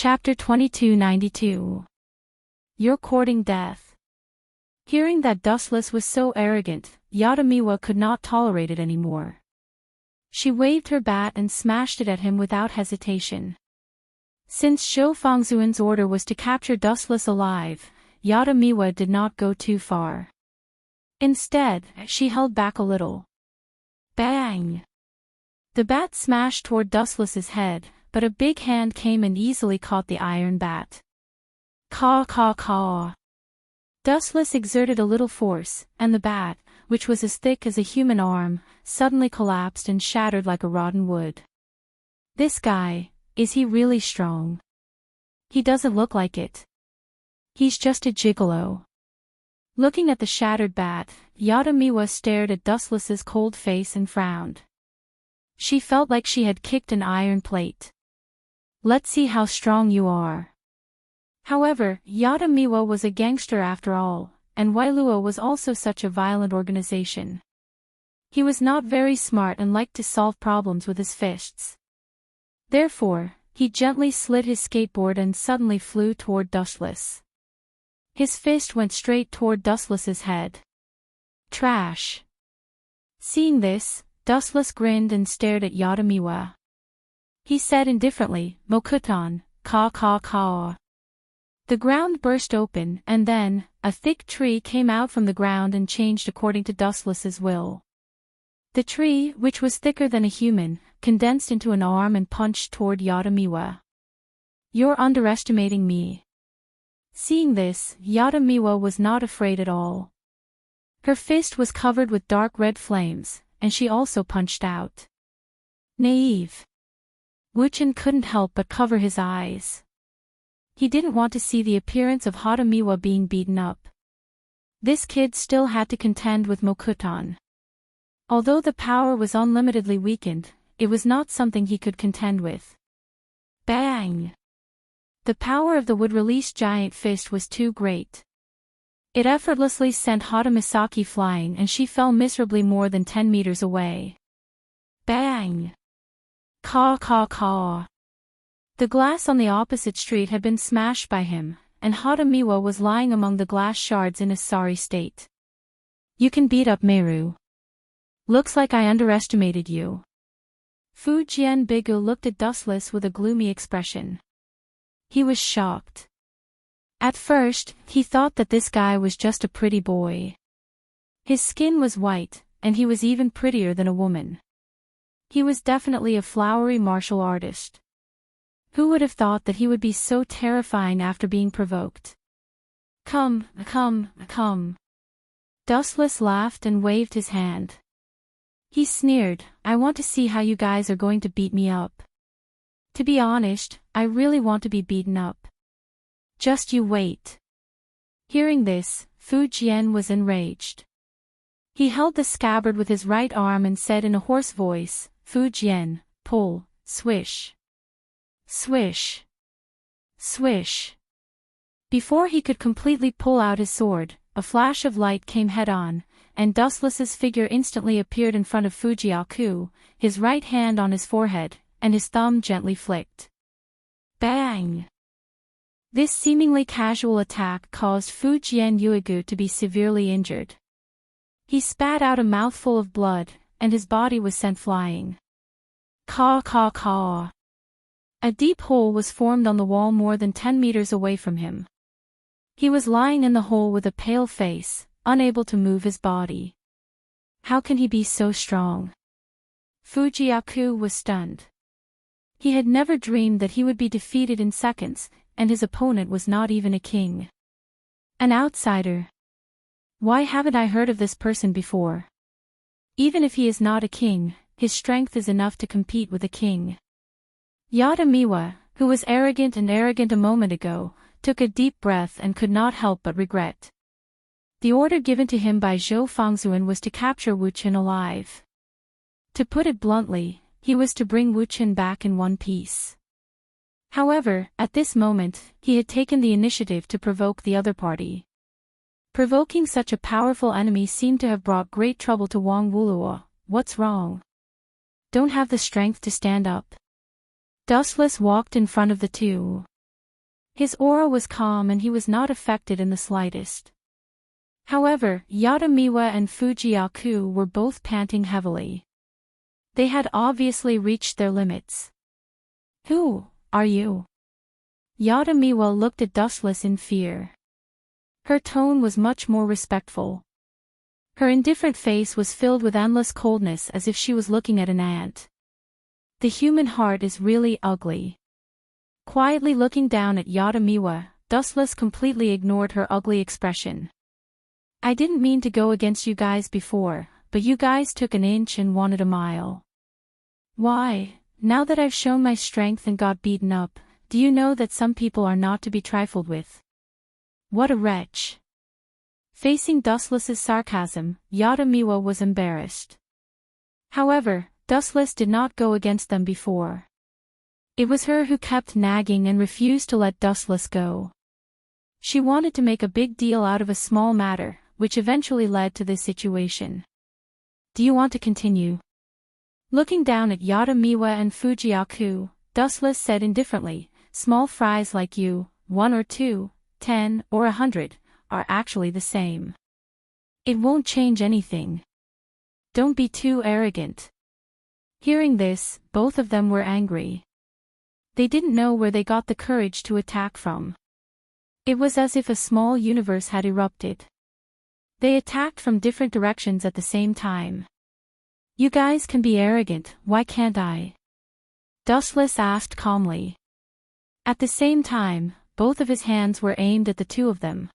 Chapter 2292. You're courting death. Hearing that Dustless was so arrogant, Yadamiwa could not tolerate it anymore. She waved her bat and smashed it at him without hesitation. Since Zhou Fangzuan's order was to capture Dustless alive, Yadamiwa did not go too far. Instead, she held back a little. Bang! The bat smashed toward Dustless's head, but a big hand came and easily caught the iron bat. Caw caw caw. Dustless exerted a little force, and the bat, which was as thick as a human arm, suddenly collapsed and shattered like a rotten wood. This guy, is he really strong? He doesn't look like it. He's just a gigolo. Looking at the shattered bat, Yadamiwa stared at Dustless's cold face and frowned. She felt like she had kicked an iron plate. Let's see how strong you are. However, Yadamiwa was a gangster after all, and Wailua was also such a violent organization. He was not very smart and liked to solve problems with his fists. Therefore, he gently slid his skateboard and suddenly flew toward Dustless. His fist went straight toward Dustless's head. Trash. Seeing this, Dustless grinned and stared at Yadamiwa. He said indifferently, "Mokutan, caw caw caw." The ground burst open, and then, a thick tree came out from the ground and changed according to Dustless's will. The tree, which was thicker than a human, condensed into an arm and punched toward Yadamiwa. You're underestimating me. Seeing this, Yadamiwa was not afraid at all. Her fist was covered with dark red flames, and she also punched out. Naive. Wuchen couldn't help but cover his eyes. He didn't want to see the appearance of Hadamiwa being beaten up. This kid still had to contend with Mokutan. Although the power was unlimitedly weakened, it was not something he could contend with. Bang! The power of the wood-released giant fist was too great. It effortlessly sent Hadamisaki flying and she fell miserably more than 10 meters away. Bang! Caw caw caw. The glass on the opposite street had been smashed by him, and Hadamiwa was lying among the glass shards in a sorry state. You can beat up Meru. Looks like I underestimated you. Fu Jian Bigu looked at Dustless with a gloomy expression. He was shocked. At first, he thought that this guy was just a pretty boy. His skin was white, and he was even prettier than a woman. He was definitely a flowery martial artist. Who would have thought that he would be so terrifying after being provoked? Come. Dustless laughed and waved his hand. He sneered, I want to see how you guys are going to beat me up. To be honest, I really want to be beaten up. Just you wait. Hearing this, Fu Jian was enraged. He held the scabbard with his right arm and said in a hoarse voice, Fu Jian, pull, swish. Swish. Swish. Before he could completely pull out his sword, a flash of light came head-on, and Dustless's figure instantly appeared in front of Fujiaku, his right hand on his forehead, and his thumb gently flicked. Bang! This seemingly casual attack caused Fu Jian Yuigu to be severely injured. He spat out a mouthful of blood, and his body was sent flying. Caw caw caw. A deep hole was formed on the wall more than 10 meters away from him. He was lying in the hole with a pale face, unable to move his body. How can he be so strong? Fujiaku was stunned. He had never dreamed that he would be defeated in seconds, and his opponent was not even a king. An outsider. Why haven't I heard of this person before? Even if he is not a king, his strength is enough to compete with a king. Yadamiwa, who was arrogant a moment ago, took a deep breath and could not help but regret. The order given to him by Zhou Fangzuan was to capture Wuchen alive. To put it bluntly, he was to bring Wuchen back in one piece. However, at this moment, he had taken the initiative to provoke the other party. Provoking such a powerful enemy seemed to have brought great trouble to Wang Wuluo. What's wrong? Don't have the strength to stand up? Dustless walked in front of the two. His aura was calm and he was not affected in the slightest. However, Yadamiwa and Fujiaku were both panting heavily. They had obviously reached their limits. "Who are you?" Yadamiwa looked at Dustless in fear. Her tone was much more respectful. Her indifferent face was filled with endless coldness as if she was looking at an ant. The human heart is really ugly. Quietly looking down at Yadamiwa, Dustless completely ignored her ugly expression. "I didn't mean to go against you guys before, but you guys took an inch and wanted a mile. Why, now that I've shown my strength and got beaten up, do you know that some people are not to be trifled with? What a wretch." Facing Dustless's sarcasm, Yadamiwa was embarrassed. However, Dustless did not go against them before. It was her who kept nagging and refused to let Dustless go. She wanted to make a big deal out of a small matter, which eventually led to this situation. "Do you want to continue?" Looking down at Yadamiwa and Fujiaku, Dustless said indifferently, "Small fries like you, 1 or 2, 10 or 100, are actually the same. It won't change anything. Don't be too arrogant." Hearing this, both of them were angry. They didn't know where they got the courage to attack from. It was as if a small universe had erupted. They attacked from different directions at the same time. "You guys can be arrogant, why can't I?" Dustless asked calmly. At the same time, both of his hands were aimed at the two of them.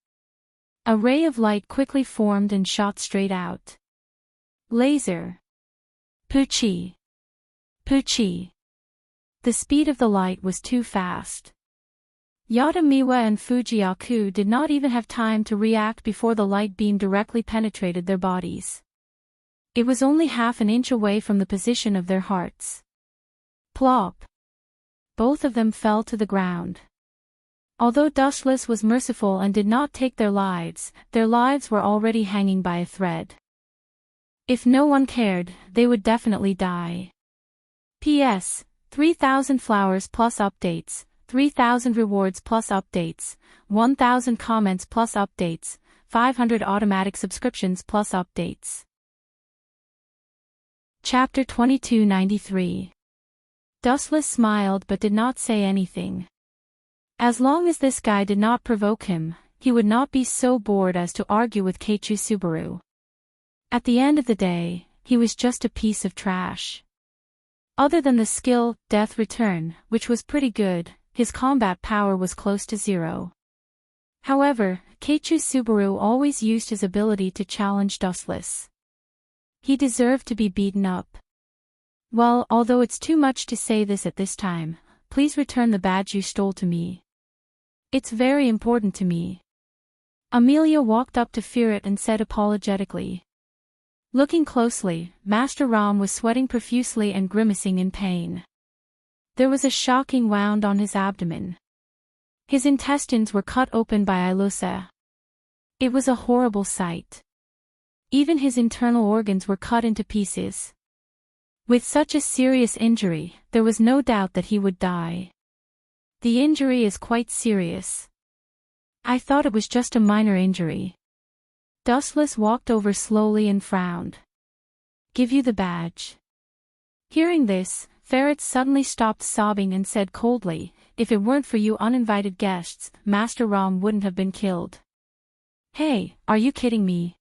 A ray of light quickly formed and shot straight out. Laser. Puchi. Puchi. The speed of the light was too fast. Yadamiwa and Fujiaku did not even have time to react before the light beam directly penetrated their bodies. It was only half an inch away from the position of their hearts. Plop. Both of them fell to the ground. Although Dustless was merciful and did not take their lives were already hanging by a thread. If no one cared, they would definitely die. P.S. 3,000 flowers plus updates, 3,000 rewards plus updates, 1,000 comments plus updates, 500 automatic subscriptions plus updates. Chapter 2293. Dustless smiled but did not say anything. As long as this guy did not provoke him, he would not be so bored as to argue with Keiichi Subaru. At the end of the day, he was just a piece of trash. Other than the skill, Death Return, which was pretty good, his combat power was close to 0. However, Keiichi Subaru always used his ability to challenge Dustless. He deserved to be beaten up. "Well, although it's too much to say this at this time, please return the badge you stole to me. It's very important to me." Amelia walked up to Ferret and said apologetically. Looking closely, Master Ram was sweating profusely and grimacing in pain. There was a shocking wound on his abdomen. His intestines were cut open by Ilusa. It was a horrible sight. Even his internal organs were cut into pieces. With such a serious injury, there was no doubt that he would die. "The injury is quite serious. I thought it was just a minor injury." Dustless walked over slowly and frowned. "Give you the badge." Hearing this, Ferret suddenly stopped sobbing and said coldly, "If it weren't for you uninvited guests, Master Ram wouldn't have been killed." "Hey, are you kidding me?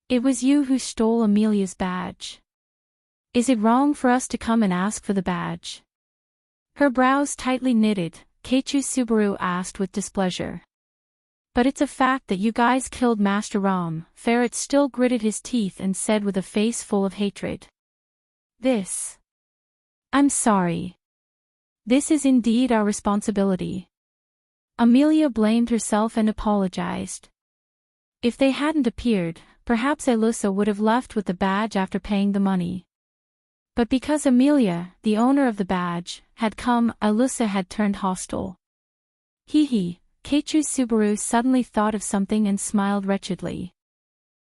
It was you who stole Amelia's badge. Is it wrong for us to come and ask for the badge?" Her brows tightly knitted, Keiichi Subaru asked with displeasure. "But it's a fact that you guys killed Master Ram." Ferret still gritted his teeth and said with a face full of hatred. "I'm sorry. This is indeed our responsibility." Amelia blamed herself and apologized. If they hadn't appeared, perhaps Ilusa would have left with the badge after paying the money. But because Amelia, the owner of the badge, had come, Ilusa had turned hostile. Hee. Keiichi Subaru suddenly thought of something and smiled wretchedly.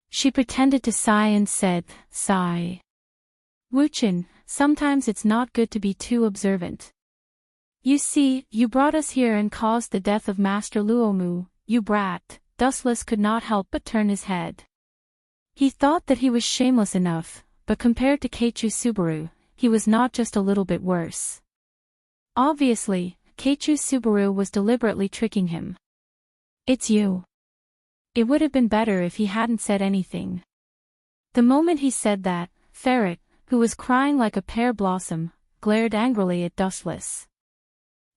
She pretended to sigh and said, "Sigh. Wuchin, sometimes it's not good to be too observant." You see, you brought us here and caused the death of Master Luomu, you brat. Dustless could not help but turn his head. He thought that he was shameless enough, but compared to Keiichi Subaru, he was not just a little bit worse. Obviously, Keiichi Subaru was deliberately tricking him. It's you. It would have been better if he hadn't said anything. The moment he said that, Ferret, who was crying like a pear blossom, glared angrily at Dustless.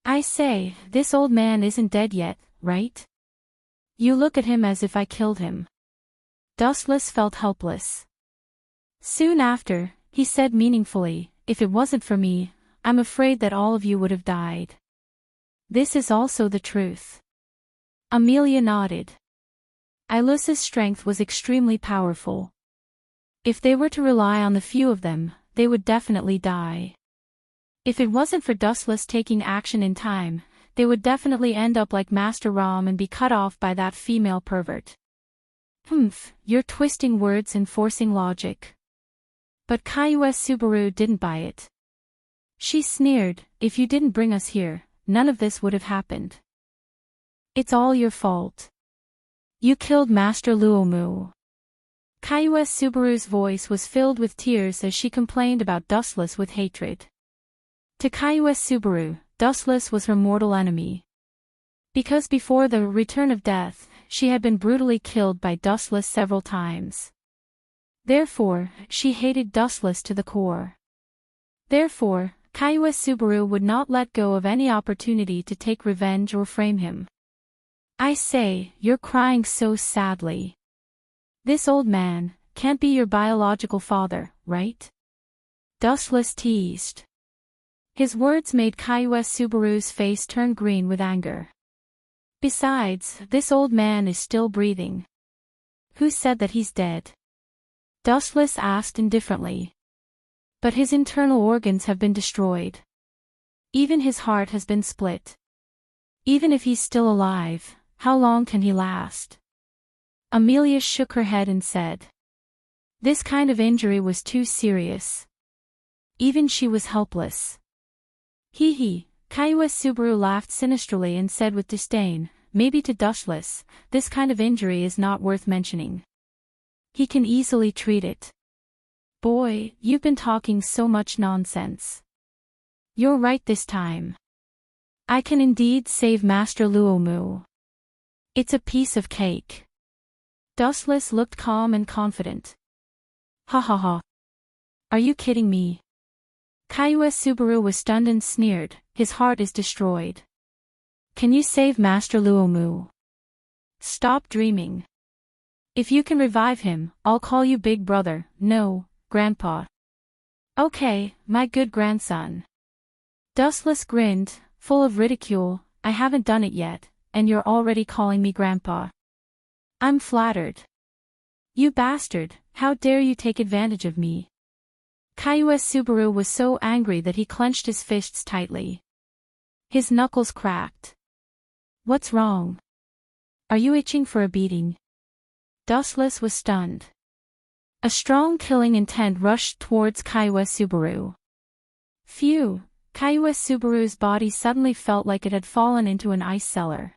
I say, this old man isn't dead yet, right? You look at him as if I killed him. Dustless felt helpless. Soon after, he said meaningfully, if it wasn't for me, I'm afraid that all of you would have died. This is also the truth. Amelia nodded. Ilus's strength was extremely powerful. If they were to rely on the few of them, they would definitely die. If it wasn't for Dustless taking action in time, they would definitely end up like Master Ram and be cut off by that female pervert. You're twisting words and forcing logic. But Keiichi Subaru didn't buy it. She sneered, if you didn't bring us here, none of this would have happened. It's all your fault. You killed Master Luomu. Keiichi Subaru's voice was filled with tears as she complained about Dustless with hatred. To Keiichi Subaru, Dustless was her mortal enemy. Because before the return of death, she had been brutally killed by Dustless several times. Therefore, she hated Dustless to the core. Therefore, Keiichi Subaru would not let go of any opportunity to take revenge or frame him. I say, you're crying so sadly. This old man can't be your biological father, right? Dustless teased. His words made Keiichi Subaru's face turn green with anger. Besides, this old man is still breathing. Who said that he's dead? Dustless asked indifferently. But his internal organs have been destroyed. Even his heart has been split. Even if he's still alive, how long can he last? Amelia shook her head and said. This kind of injury was too serious. Even she was helpless. Keiichi Subaru laughed sinisterly and said with disdain, maybe to Dustless, this kind of injury is not worth mentioning. He can easily treat it. Boy, you've been talking so much nonsense. You're right this time. I can indeed save Master Luomu. It's a piece of cake. Dustless looked calm and confident. Ha ha ha. Are you kidding me? Keiichi Subaru was stunned and sneered, his heart is destroyed. Can you save Master Luomu? Stop dreaming. If you can revive him, I'll call you Big Brother, no, Grandpa. Okay, my good grandson. Dustless grinned, full of ridicule, I haven't done it yet, and you're already calling me Grandpa. I'm flattered. You bastard, how dare you take advantage of me? Keiichi Subaru was so angry that he clenched his fists tightly. His knuckles cracked. What's wrong? Are you itching for a beating? Dustless was stunned. A strong killing intent rushed towards Keiichi Subaru. Phew, Keiichi Subaru's body suddenly felt like it had fallen into an ice cellar.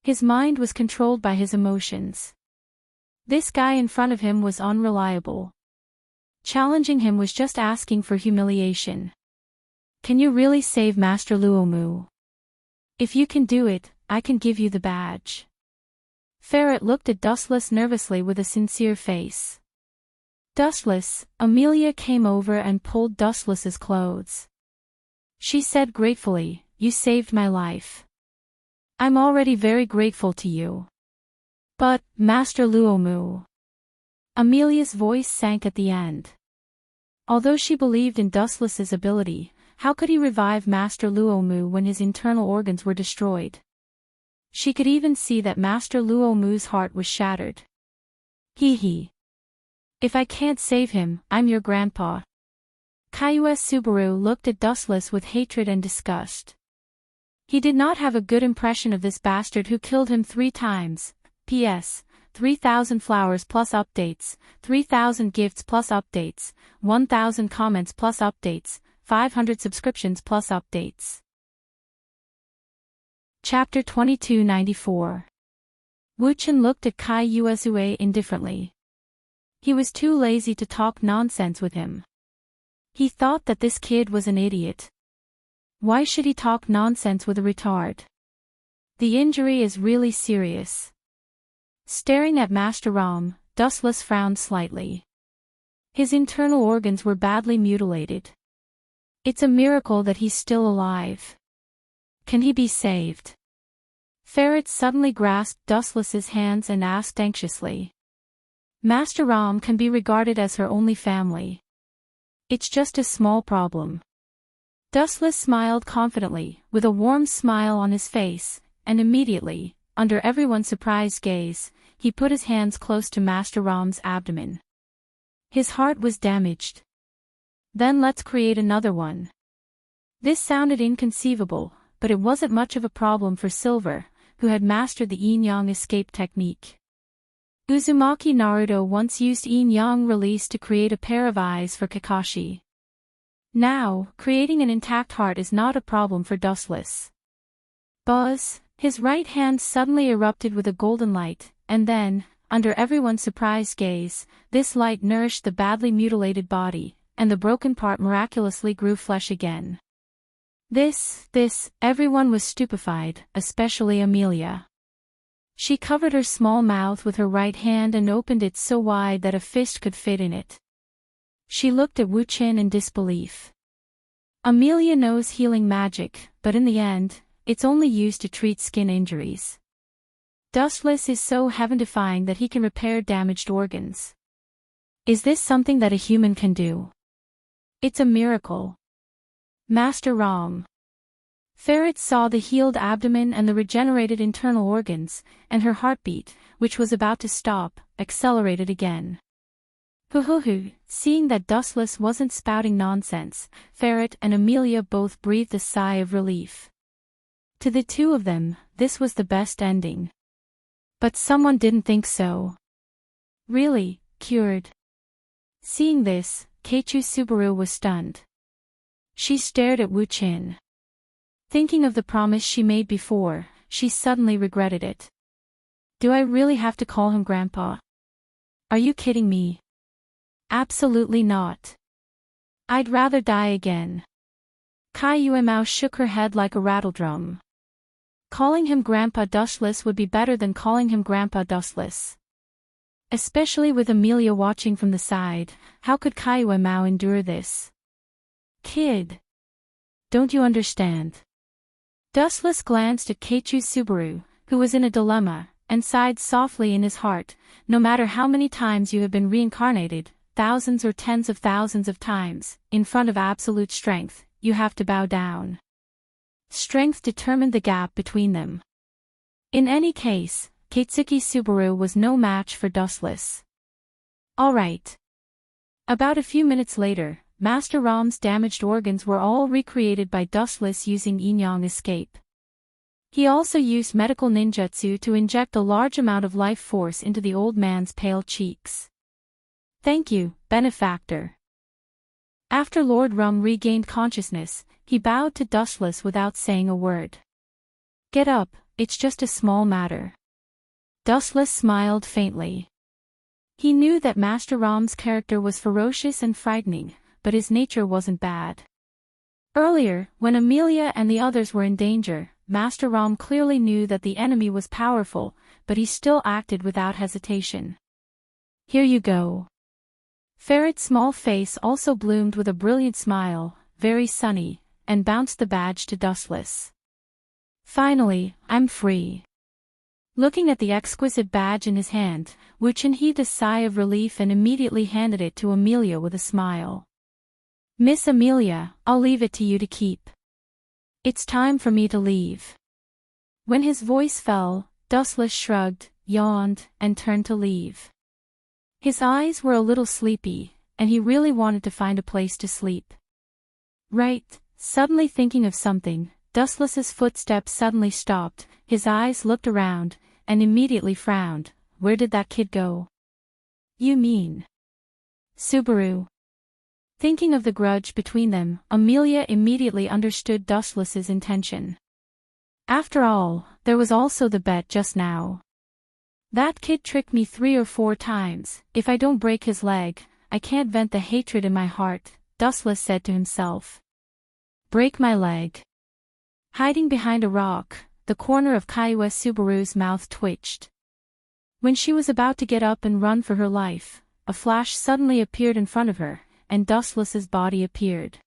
His mind was controlled by his emotions. This guy in front of him was unreliable. Challenging him was just asking for humiliation. Can you really save Master Luomu? If you can do it, I can give you the badge. Ferret looked at Dustless nervously with a sincere face. Dustless, Amelia came over and pulled Dustless's clothes. She said gratefully, you saved my life. I'm already very grateful to you. But, Master Luomu. Amelia's voice sank at the end. Although she believed in Dustless's ability, how could he revive Master Luomu when his internal organs were destroyed? She could even see that Master Luomu's heart was shattered. Hee. If I can't save him, I'm your grandpa. Keiichi Subaru looked at Dustless with hatred and disgust. He did not have a good impression of this bastard who killed him 3 times. P.S. 3,000 flowers plus updates, 3,000 gifts plus updates, 1,000 comments plus updates, 500 subscriptions plus updates. Chapter 2294. Wuchen looked at Kai Yuezue indifferently. He was too lazy to talk nonsense with him. He thought that this kid was an idiot. Why should he talk nonsense with a retard? The injury is really serious. Staring at Master Ram, Dustless frowned slightly. His internal organs were badly mutilated. It's a miracle that he's still alive. Can he be saved? Ferret suddenly grasped Dustless's hands and asked anxiously. Master Ram can be regarded as her only family. It's just a small problem. Dustless smiled confidently, with a warm smile on his face, and immediately, under everyone's surprised gaze, he put his hands close to Master Ram's abdomen. His heart was damaged. Then let's create another one. This sounded inconceivable, but it wasn't much of a problem for Silver, who had mastered the yin-yang escape technique. Uzumaki Naruto once used yin-yang release to create a pair of eyes for Kakashi. Now, creating an intact heart is not a problem for Dustless. Buzz, his right hand suddenly erupted with a golden light, and then, under everyone's surprised gaze, this light nourished the badly mutilated body, and the broken part miraculously grew flesh again. Everyone was stupefied, especially Amelia. She covered her small mouth with her right hand and opened it so wide that a fist could fit in it. She looked at Wuchen in disbelief. Amelia knows healing magic, but in the end, it's only used to treat skin injuries. Dustless is so heaven-defying that he can repair damaged organs. Is this something that a human can do? It's a miracle. Master Ram. Ferret saw the healed abdomen and the regenerated internal organs, and her heartbeat, which was about to stop, accelerated again. Seeing that Dustless wasn't spouting nonsense, Ferret and Amelia both breathed a sigh of relief. To the two of them, this was the best ending. But someone didn't think so. Really, cured? Seeing this, Keiichi Subaru was stunned. She stared at Wuchen. Thinking of the promise she made before, she suddenly regretted it. Do I really have to call him Grandpa? Are you kidding me? Absolutely not. I'd rather die again. Kai Yuemao shook her head like a rattledrum. Calling him Grandpa Dustless would be better than calling him Grandpa Dustless. Especially with Amelia watching from the side, how could Kai Yuemao endure this? Kid. Don't you understand? Dustless glanced at Keiichi Subaru, who was in a dilemma, and sighed softly in his heart. No matter how many times you have been reincarnated, thousands or tens of thousands of times, in front of absolute strength, you have to bow down. Strength determined the gap between them. In any case, Keiichi Subaru was no match for Dustless. All right. About a few minutes later, Master Ram's damaged organs were all recreated by Dustless using yin-yang escape. He also used medical ninjutsu to inject a large amount of life force into the old man's pale cheeks. Thank you, benefactor. After Lord Rum regained consciousness, he bowed to Dustless without saying a word. Get up, it's just a small matter. Dustless smiled faintly. He knew that Master Ram's character was ferocious and frightening, but his nature wasn't bad. Earlier, when Amelia and the others were in danger, Master Ram clearly knew that the enemy was powerful, but he still acted without hesitation. Here you go. Ferret's small face also bloomed with a brilliant smile, very sunny, and bounced the badge to Dustless. Finally, I'm free. Looking at the exquisite badge in his hand, Wuchen heaved a sigh of relief and immediately handed it to Amelia with a smile. Miss Amelia, I'll leave it to you to keep. It's time for me to leave. When his voice fell, Dustless shrugged, yawned, and turned to leave. His eyes were a little sleepy, and he really wanted to find a place to sleep. Right, suddenly thinking of something, Dustless's footsteps suddenly stopped, his eyes looked around, and immediately frowned. Where did that kid go? You mean Subaru? Thinking of the grudge between them, Amelia immediately understood Dustless's intention. After all, there was also the bet just now. That kid tricked me 3 or 4 times. If I don't break his leg, I can't vent the hatred in my heart, Dustless said to himself. Break my leg. Hiding behind a rock, the corner of Kaiwa Subaru's mouth twitched. When she was about to get up and run for her life, a flash suddenly appeared in front of her, and Dustless's body appeared.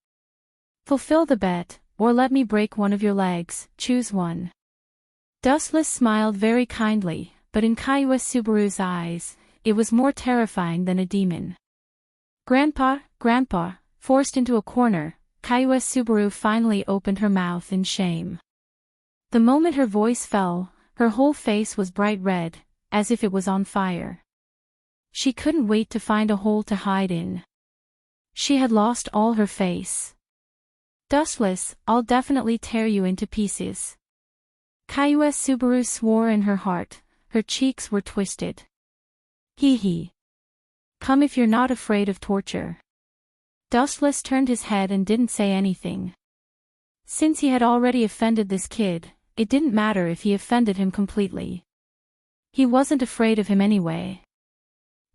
Fulfill the bet, or let me break one of your legs, choose one. Dustless smiled very kindly, but in Kaiwa Subaru's eyes, it was more terrifying than a demon. Grandpa, Grandpa, forced into a corner, Kaiwa Subaru finally opened her mouth in shame. The moment her voice fell, her whole face was bright red, as if it was on fire. She couldn't wait to find a hole to hide in. She had lost all her face. Dustless, I'll definitely tear you into pieces. Kaiwa Subaru swore in her heart, her cheeks were twisted. Hee hee. Come if you're not afraid of torture. Dustless turned his head and didn't say anything. Since he had already offended this kid, it didn't matter if he offended him completely. He wasn't afraid of him anyway.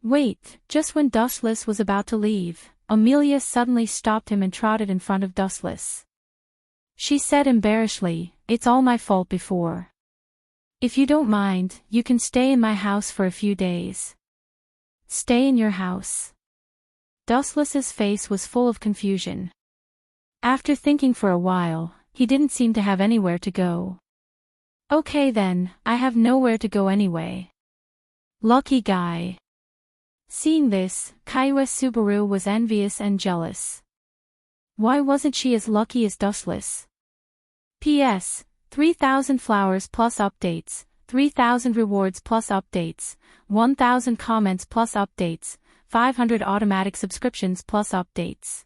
Wait, just when Dustless was about to leave, Amelia suddenly stopped him and trotted in front of Dustless. She said embarrassedly, it's all my fault before. If you don't mind, you can stay in my house for a few days. Stay in your house. Dustless's face was full of confusion. After thinking for a while, he didn't seem to have anywhere to go. Okay then, I have nowhere to go anyway. Lucky guy. Seeing this, Kaiwa Subaru was envious and jealous. Why wasn't she as lucky as Dustless? P.S. 3,000 flowers plus updates, 3,000 rewards plus updates, 1,000 comments plus updates, 500 automatic subscriptions plus updates.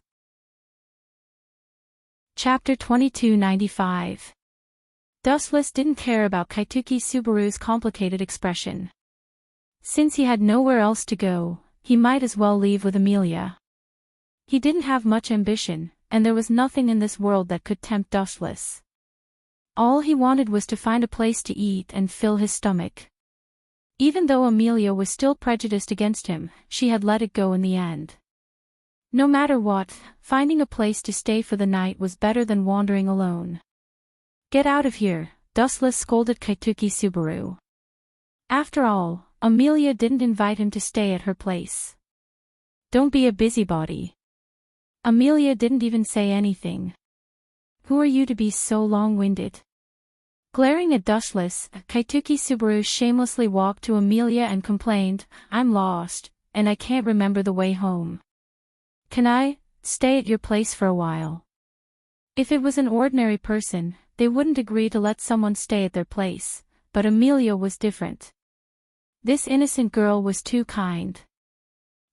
Chapter 2295. Dustless didn't care about Kaituki Subaru's complicated expression. Since he had nowhere else to go, he might as well leave with Amelia. He didn't have much ambition, and there was nothing in this world that could tempt Dustless. All he wanted was to find a place to eat and fill his stomach. Even though Amelia was still prejudiced against him, she had let it go in the end. No matter what, finding a place to stay for the night was better than wandering alone. Get out of here, Dustless scolded Kaituki Subaru. After all, Amelia didn't invite him to stay at her place. Don't be a busybody. Amelia didn't even say anything. Who are you to be so long-winded? Glaring at Dustless, Kaituki Subaru shamelessly walked to Amelia and complained, I'm lost, and I can't remember the way home. Can I stay at your place for a while? If it was an ordinary person, they wouldn't agree to let someone stay at their place, but Amelia was different. This innocent girl was too kind.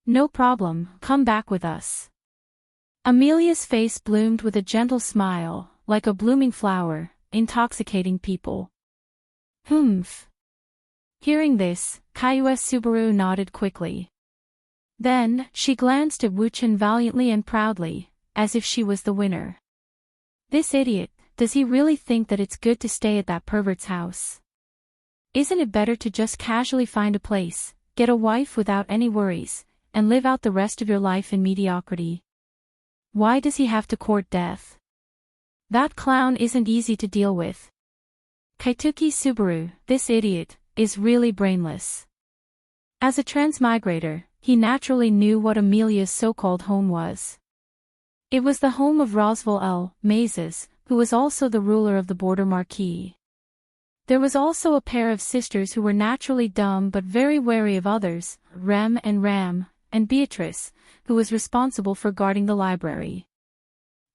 No problem, come back with us. Amelia's face bloomed with a gentle smile, like a blooming flower, intoxicating people. Humph. Hearing this, Kaiwa Subaru nodded quickly. Then, she glanced at Wuchen valiantly and proudly, as if she was the winner. This idiot, does he really think that it's good to stay at that pervert's house? Isn't it better to just casually find a place, get a wife without any worries, and live out the rest of your life in mediocrity? Why does he have to court death? That clown isn't easy to deal with. Kaituki Subaru, this idiot, is really brainless. As a transmigrator, he naturally knew what Amelia's so-called home was. It was the home of Roswell L. Mazes, who was also the ruler of the border Marquis. There was also a pair of sisters who were naturally dumb but very wary of others, Rem and Ram, and Beatrice, who was responsible for guarding the library.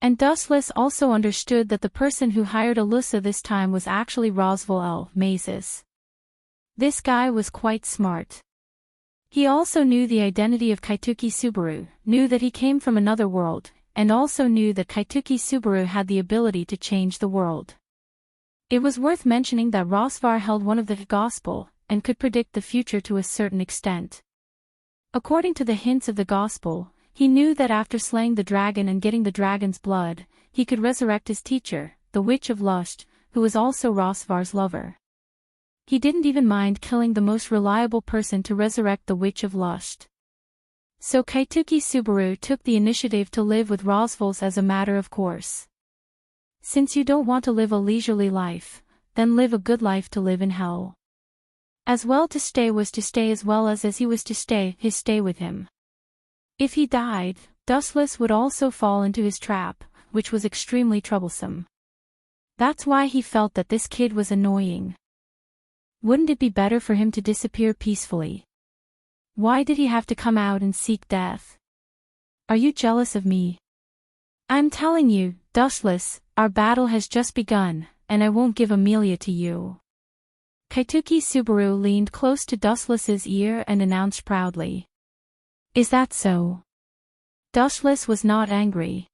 And Dustless also understood that the person who hired Alyssa this time was actually Roswell L. Mazes. This guy was quite smart. He also knew the identity of Kaituki Subaru, knew that he came from another world, and also knew that Kaituki Subaru had the ability to change the world. It was worth mentioning that Rosvar held one of the Gospel, and could predict the future to a certain extent. According to the hints of the Gospel, he knew that after slaying the dragon and getting the dragon's blood, he could resurrect his teacher, the Witch of Lust, who was also Rosvar's lover. He didn't even mind killing the most reliable person to resurrect the Witch of Lust. So Kaituki Subaru took the initiative to live with Rosvals as a matter of course. Since you don't want to live a leisurely life, then live a good life to live in hell. As well to stay was to stay as well as he was to stay, his stay with him. If he died, Dustless would also fall into his trap, which was extremely troublesome. That's why he felt that this kid was annoying. Wouldn't it be better for him to disappear peacefully? Why did he have to come out and seek death? Are you jealous of me? I'm telling you, Dustless, our battle has just begun, and I won't give Amelia to you. Kaituki Subaru leaned close to Dustless's ear and announced proudly. Is that so? Dustless was not angry.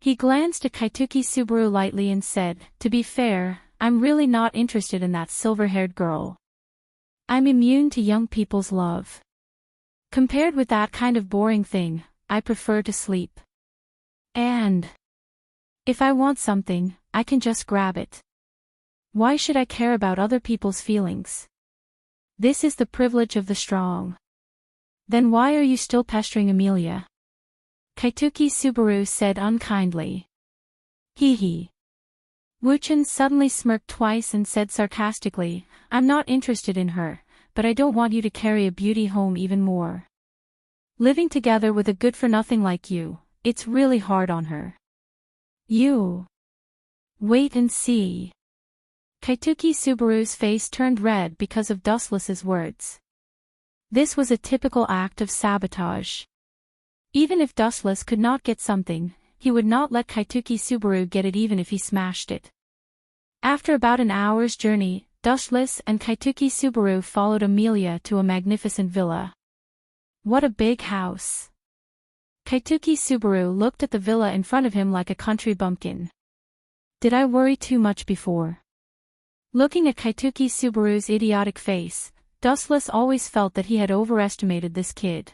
He glanced at Kaituki Subaru lightly and said, to be fair, I'm really not interested in that silver-haired girl. I'm immune to young people's love. Compared with that kind of boring thing, I prefer to sleep. And if I want something, I can just grab it. Why should I care about other people's feelings? This is the privilege of the strong. Then why are you still pestering Amelia? Kaituki Subaru said unkindly. Hee hee. Wuchen suddenly smirked twice and said sarcastically, I'm not interested in her, but I don't want you to carry a beauty home even more. Living together with a good-for-nothing like you, it's really hard on her. You. Wait and see. Kaituki Subaru's face turned red because of Dustless's words. This was a typical act of sabotage. Even if Dustless could not get something, he would not let Kaituki Subaru get it even if he smashed it. After about an hour's journey, Dustless and Kaituki Subaru followed Amelia to a magnificent villa. What a big house. Kaituki Subaru looked at the villa in front of him like a country bumpkin. Did I worry too much before? Looking at Kaituki Subaru's idiotic face, Dustless always felt that he had overestimated this kid.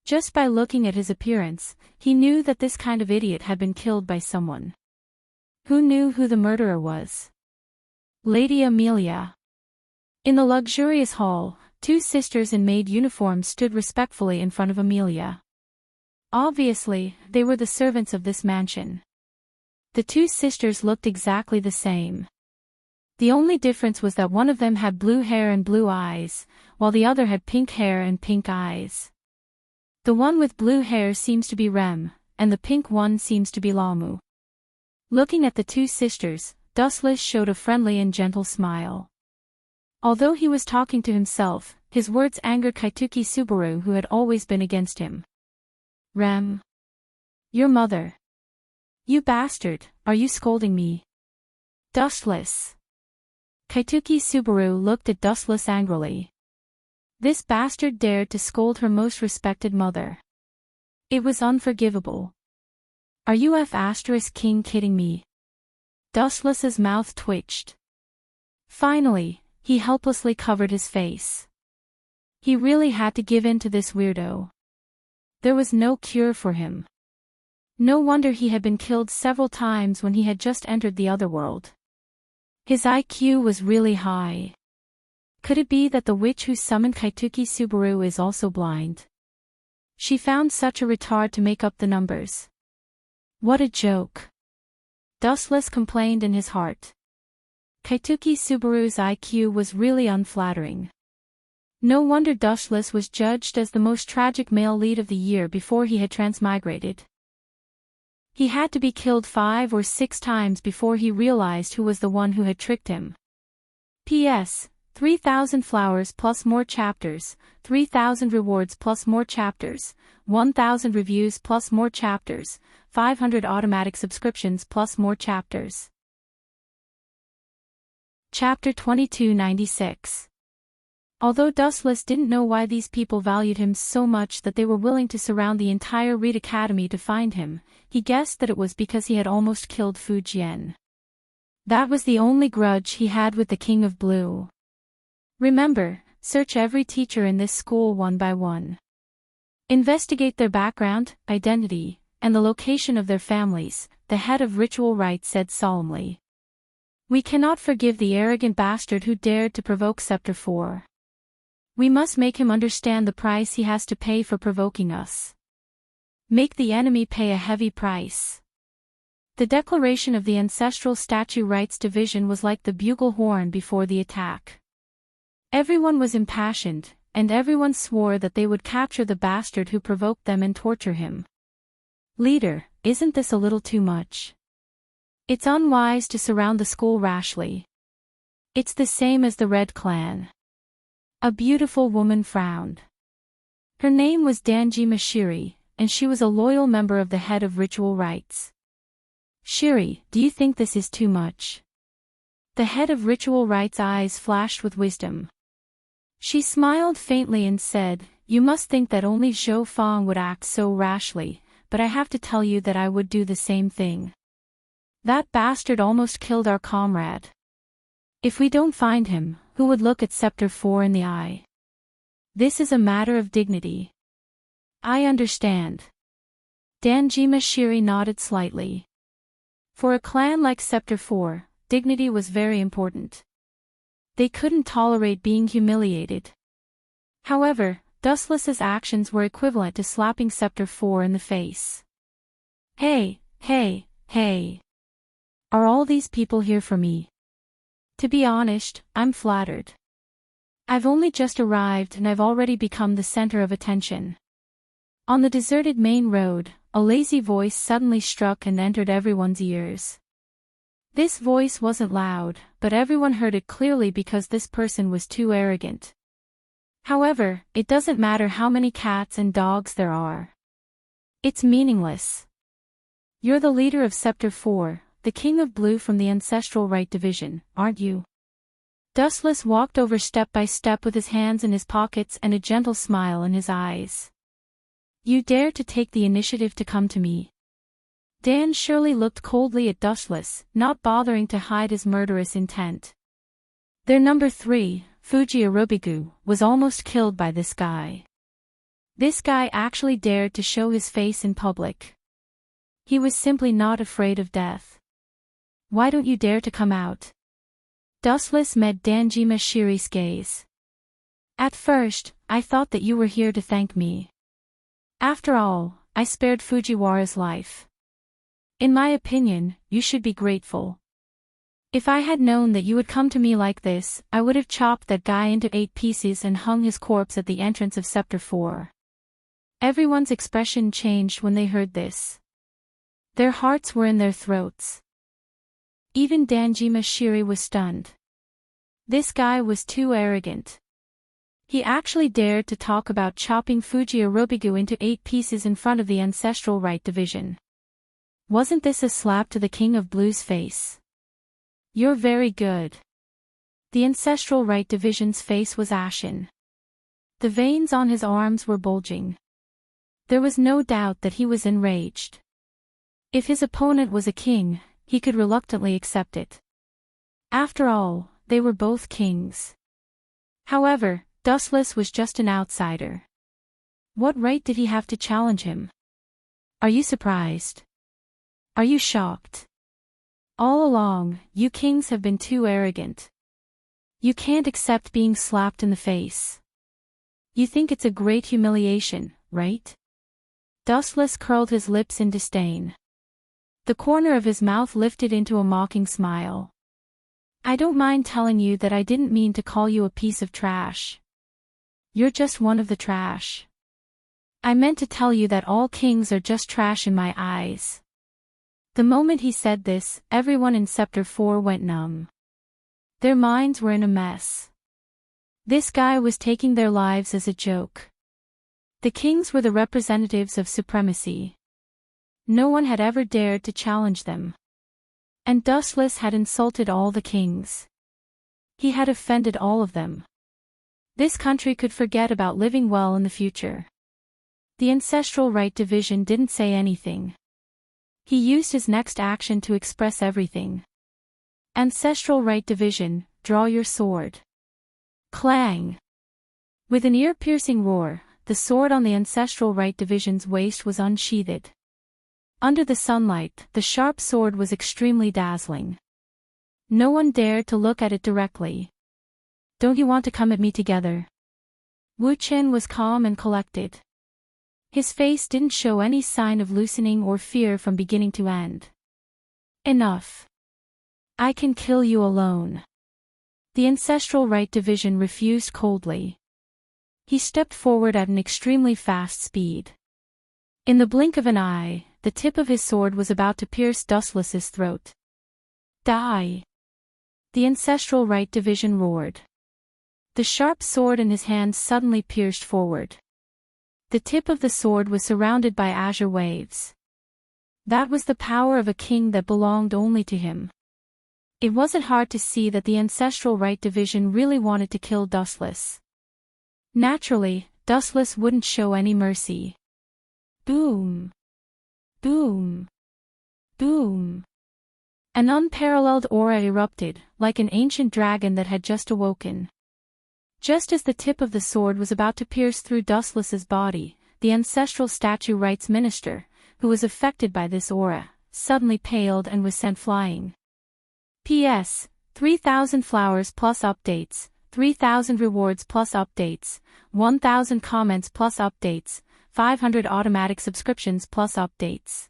Just by looking at his appearance, he knew that this kind of idiot had been killed by someone. Who knew who the murderer was? Lady Amelia. In the luxurious hall, two sisters in maid uniforms stood respectfully in front of Amelia. Obviously, they were the servants of this mansion. The two sisters looked exactly the same. The only difference was that one of them had blue hair and blue eyes, while the other had pink hair and pink eyes. The one with blue hair seems to be Rem, and the pink one seems to be Lamu. Looking at the two sisters, Dustless showed a friendly and gentle smile. Although he was talking to himself, his words angered Kaituki Subaru, who had always been against him. Rem. Your mother. You bastard, are you scolding me? Dustless. Kaituki Subaru looked at Dustless angrily. This bastard dared to scold her most respected mother. It was unforgivable. Are you F***king kidding me? Dustless's mouth twitched. Finally, he helplessly covered his face. He really had to give in to this weirdo. There was no cure for him. No wonder he had been killed several times when he had just entered the other world. His IQ was really high. Could it be that the witch who summoned Kaituki Subaru is also blind? She found such a retard to make up the numbers. What a joke. Dustless complained in his heart. Kaituki Subaru's IQ was really unflattering. No wonder Dustless was judged as the most tragic male lead of the year before he had transmigrated. He had to be killed 5 or 6 times before he realized who was the one who had tricked him. P.S. 3,000 flowers plus more chapters, 3,000 rewards plus more chapters, 1,000 reviews plus more chapters, 500 automatic subscriptions plus more chapters. Chapter 2296. Although Dustless didn't know why these people valued him so much that they were willing to surround the entire Reed Academy to find him, he guessed that it was because he had almost killed Fu Jian. That was the only grudge he had with the King of Blue. Remember, search every teacher in this school one by one. Investigate their background, identity, and the location of their families, the head of ritual rites said solemnly. We cannot forgive the arrogant bastard who dared to provoke Scepter 4. We must make him understand the price he has to pay for provoking us. Make the enemy pay a heavy price. The declaration of the Ancestral Statue Rights Division was like the bugle horn before the attack. Everyone was impassioned, and everyone swore that they would capture the bastard who provoked them and torture him. Leader, isn't this a little too much? It's unwise to surround the school rashly. It's the same as the Red Clan. A beautiful woman frowned. Her name was Dreamy Shiri, and she was a loyal member of the head of ritual rites. Shiri, do you think this is too much? The head of ritual rites' eyes flashed with wisdom. She smiled faintly and said, "You must think that only Zhou Fang would act so rashly, but I have to tell you that I would do the same thing. That bastard almost killed our comrade. If we don't find him, who would look at Scepter 4 in the eye? This is a matter of dignity." I understand. Dreamy Shiri nodded slightly. For a clan like Scepter 4, dignity was very important. They couldn't tolerate being humiliated. However, Dustless's actions were equivalent to slapping Scepter 4 in the face. Hey, hey, hey. Are all these people here for me? To be honest, I'm flattered. I've only just arrived and I've already become the center of attention. On the deserted main road, a lazy voice suddenly struck and entered everyone's ears. This voice wasn't loud, but everyone heard it clearly because this person was too arrogant. However, it doesn't matter how many cats and dogs there are. It's meaningless. You're the leader of Scepter 4, the King of Blue from the Ancestral Right Division, aren't you? Dustless walked over step by step with his hands in his pockets and a gentle smile in his eyes. You dare to take the initiative to come to me? Dan Shirley looked coldly at Dustless, not bothering to hide his murderous intent. Their number 3, Fuji Arubigu, was almost killed by this guy. This guy actually dared to show his face in public. He was simply not afraid of death. Why don't you dare to come out? Dustless met Dreamy Shiri's gaze. At first, I thought that you were here to thank me. After all, I spared Fujiwara's life. In my opinion, you should be grateful. If I had known that you would come to me like this, I would have chopped that guy into 8 pieces and hung his corpse at the entrance of Scepter 4. Everyone's expression changed when they heard this. Their hearts were in their throats. Even Dreamy Shiri was stunned. This guy was too arrogant. He actually dared to talk about chopping Fuji Arubigu into 8 pieces in front of the Ancestral Right Division. Wasn't this a slap to the King of Blue's face? You're very good. The Ancestral Right Division's face was ashen. The veins on his arms were bulging. There was no doubt that he was enraged. If his opponent was a king, he could reluctantly accept it. After all, they were both kings. However, Dustless was just an outsider. What right did he have to challenge him? Are you surprised? Are you shocked? All along, you kings have been too arrogant. You can't accept being slapped in the face. You think it's a great humiliation, right? Dustless curled his lips in disdain. The corner of his mouth lifted into a mocking smile. I don't mind telling you that I didn't mean to call you a piece of trash. You're just one of the trash. I meant to tell you that all kings are just trash in my eyes. The moment he said this, everyone in Scepter 4 went numb. Their minds were in a mess. This guy was taking their lives as a joke. The kings were the representatives of supremacy. No one had ever dared to challenge them. And Dustless had insulted all the kings. He had offended all of them. This country could forget about living well in the future. The Ancestral Right Division didn't say anything. He used his next action to express everything. Ancestral Right Division, draw your sword. Clang! With an ear-piercing roar, the sword on the Ancestral Right Division's waist was unsheathed. Under the sunlight, the sharp sword was extremely dazzling. No one dared to look at it directly. Don't you want to come at me together? Wu Chen was calm and collected. His face didn't show any sign of loosening or fear from beginning to end. Enough. I can kill you alone. The Ancestral Right Division refused coldly. He stepped forward at an extremely fast speed. In the blink of an eye, the tip of his sword was about to pierce Dustless's throat. Die! The Ancestral Right Division roared. The sharp sword in his hand suddenly pierced forward. The tip of the sword was surrounded by azure waves. That was the power of a king that belonged only to him. It wasn't hard to see that the Ancestral Right Division really wanted to kill Dustless. Naturally, Dustless wouldn't show any mercy. Boom! Boom! Boom! An unparalleled aura erupted, like an ancient dragon that had just awoken. Just as the tip of the sword was about to pierce through Dustless's body, the Ancestral Statue Rights Minister, who was affected by this aura, suddenly paled and was sent flying. P.S. 3,000 flowers plus updates, 3,000 rewards plus updates, 1,000 comments plus updates, 500 automatic subscriptions plus updates.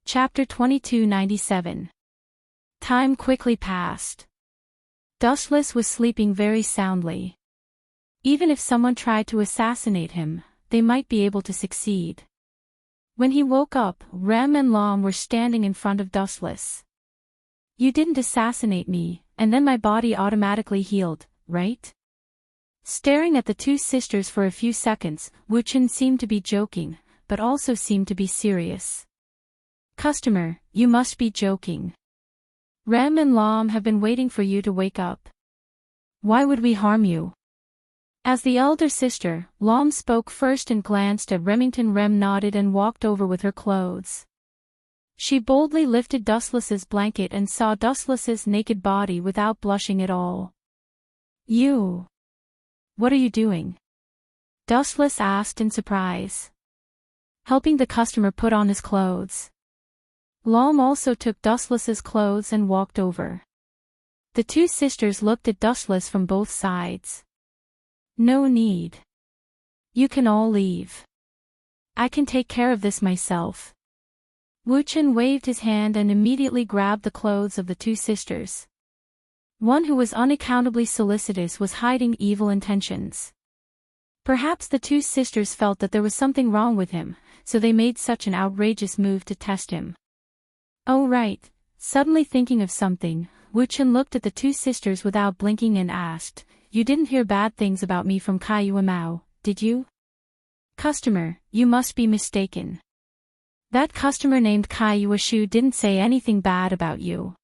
Chapter 2297. Time quickly passed. Dustless was sleeping very soundly. Even if someone tried to assassinate him, they might be able to succeed. When he woke up, Rem and Lam were standing in front of Dustless. You didn't assassinate me, and then my body automatically healed, right? Staring at the two sisters for a few seconds, Wu Chen seemed to be joking, but also seemed to be serious. Customer, you must be joking. Rem and Lam have been waiting for you to wake up. Why would we harm you? As the elder sister, Lam spoke first and glanced at Remington. Rem nodded and walked over with her clothes. She boldly lifted Dustless's blanket and saw Dustless's naked body without blushing at all. You! What are you doing? Dustless asked in surprise. Helping the customer put on his clothes. Lam also took Dustless's clothes and walked over. The two sisters looked at Dustless from both sides. No need. You can all leave. I can take care of this myself. Wu Chen waved his hand and immediately grabbed the clothes of the two sisters. One who was unaccountably solicitous was hiding evil intentions. Perhaps the two sisters felt that there was something wrong with him, so they made such an outrageous move to test him. Oh right, suddenly thinking of something, Wu Chen looked at the two sisters without blinking and asked, You didn't hear bad things about me from Kai Yuemao, did you? Customer, you must be mistaken. That customer named Kai Yueshu didn't say anything bad about you.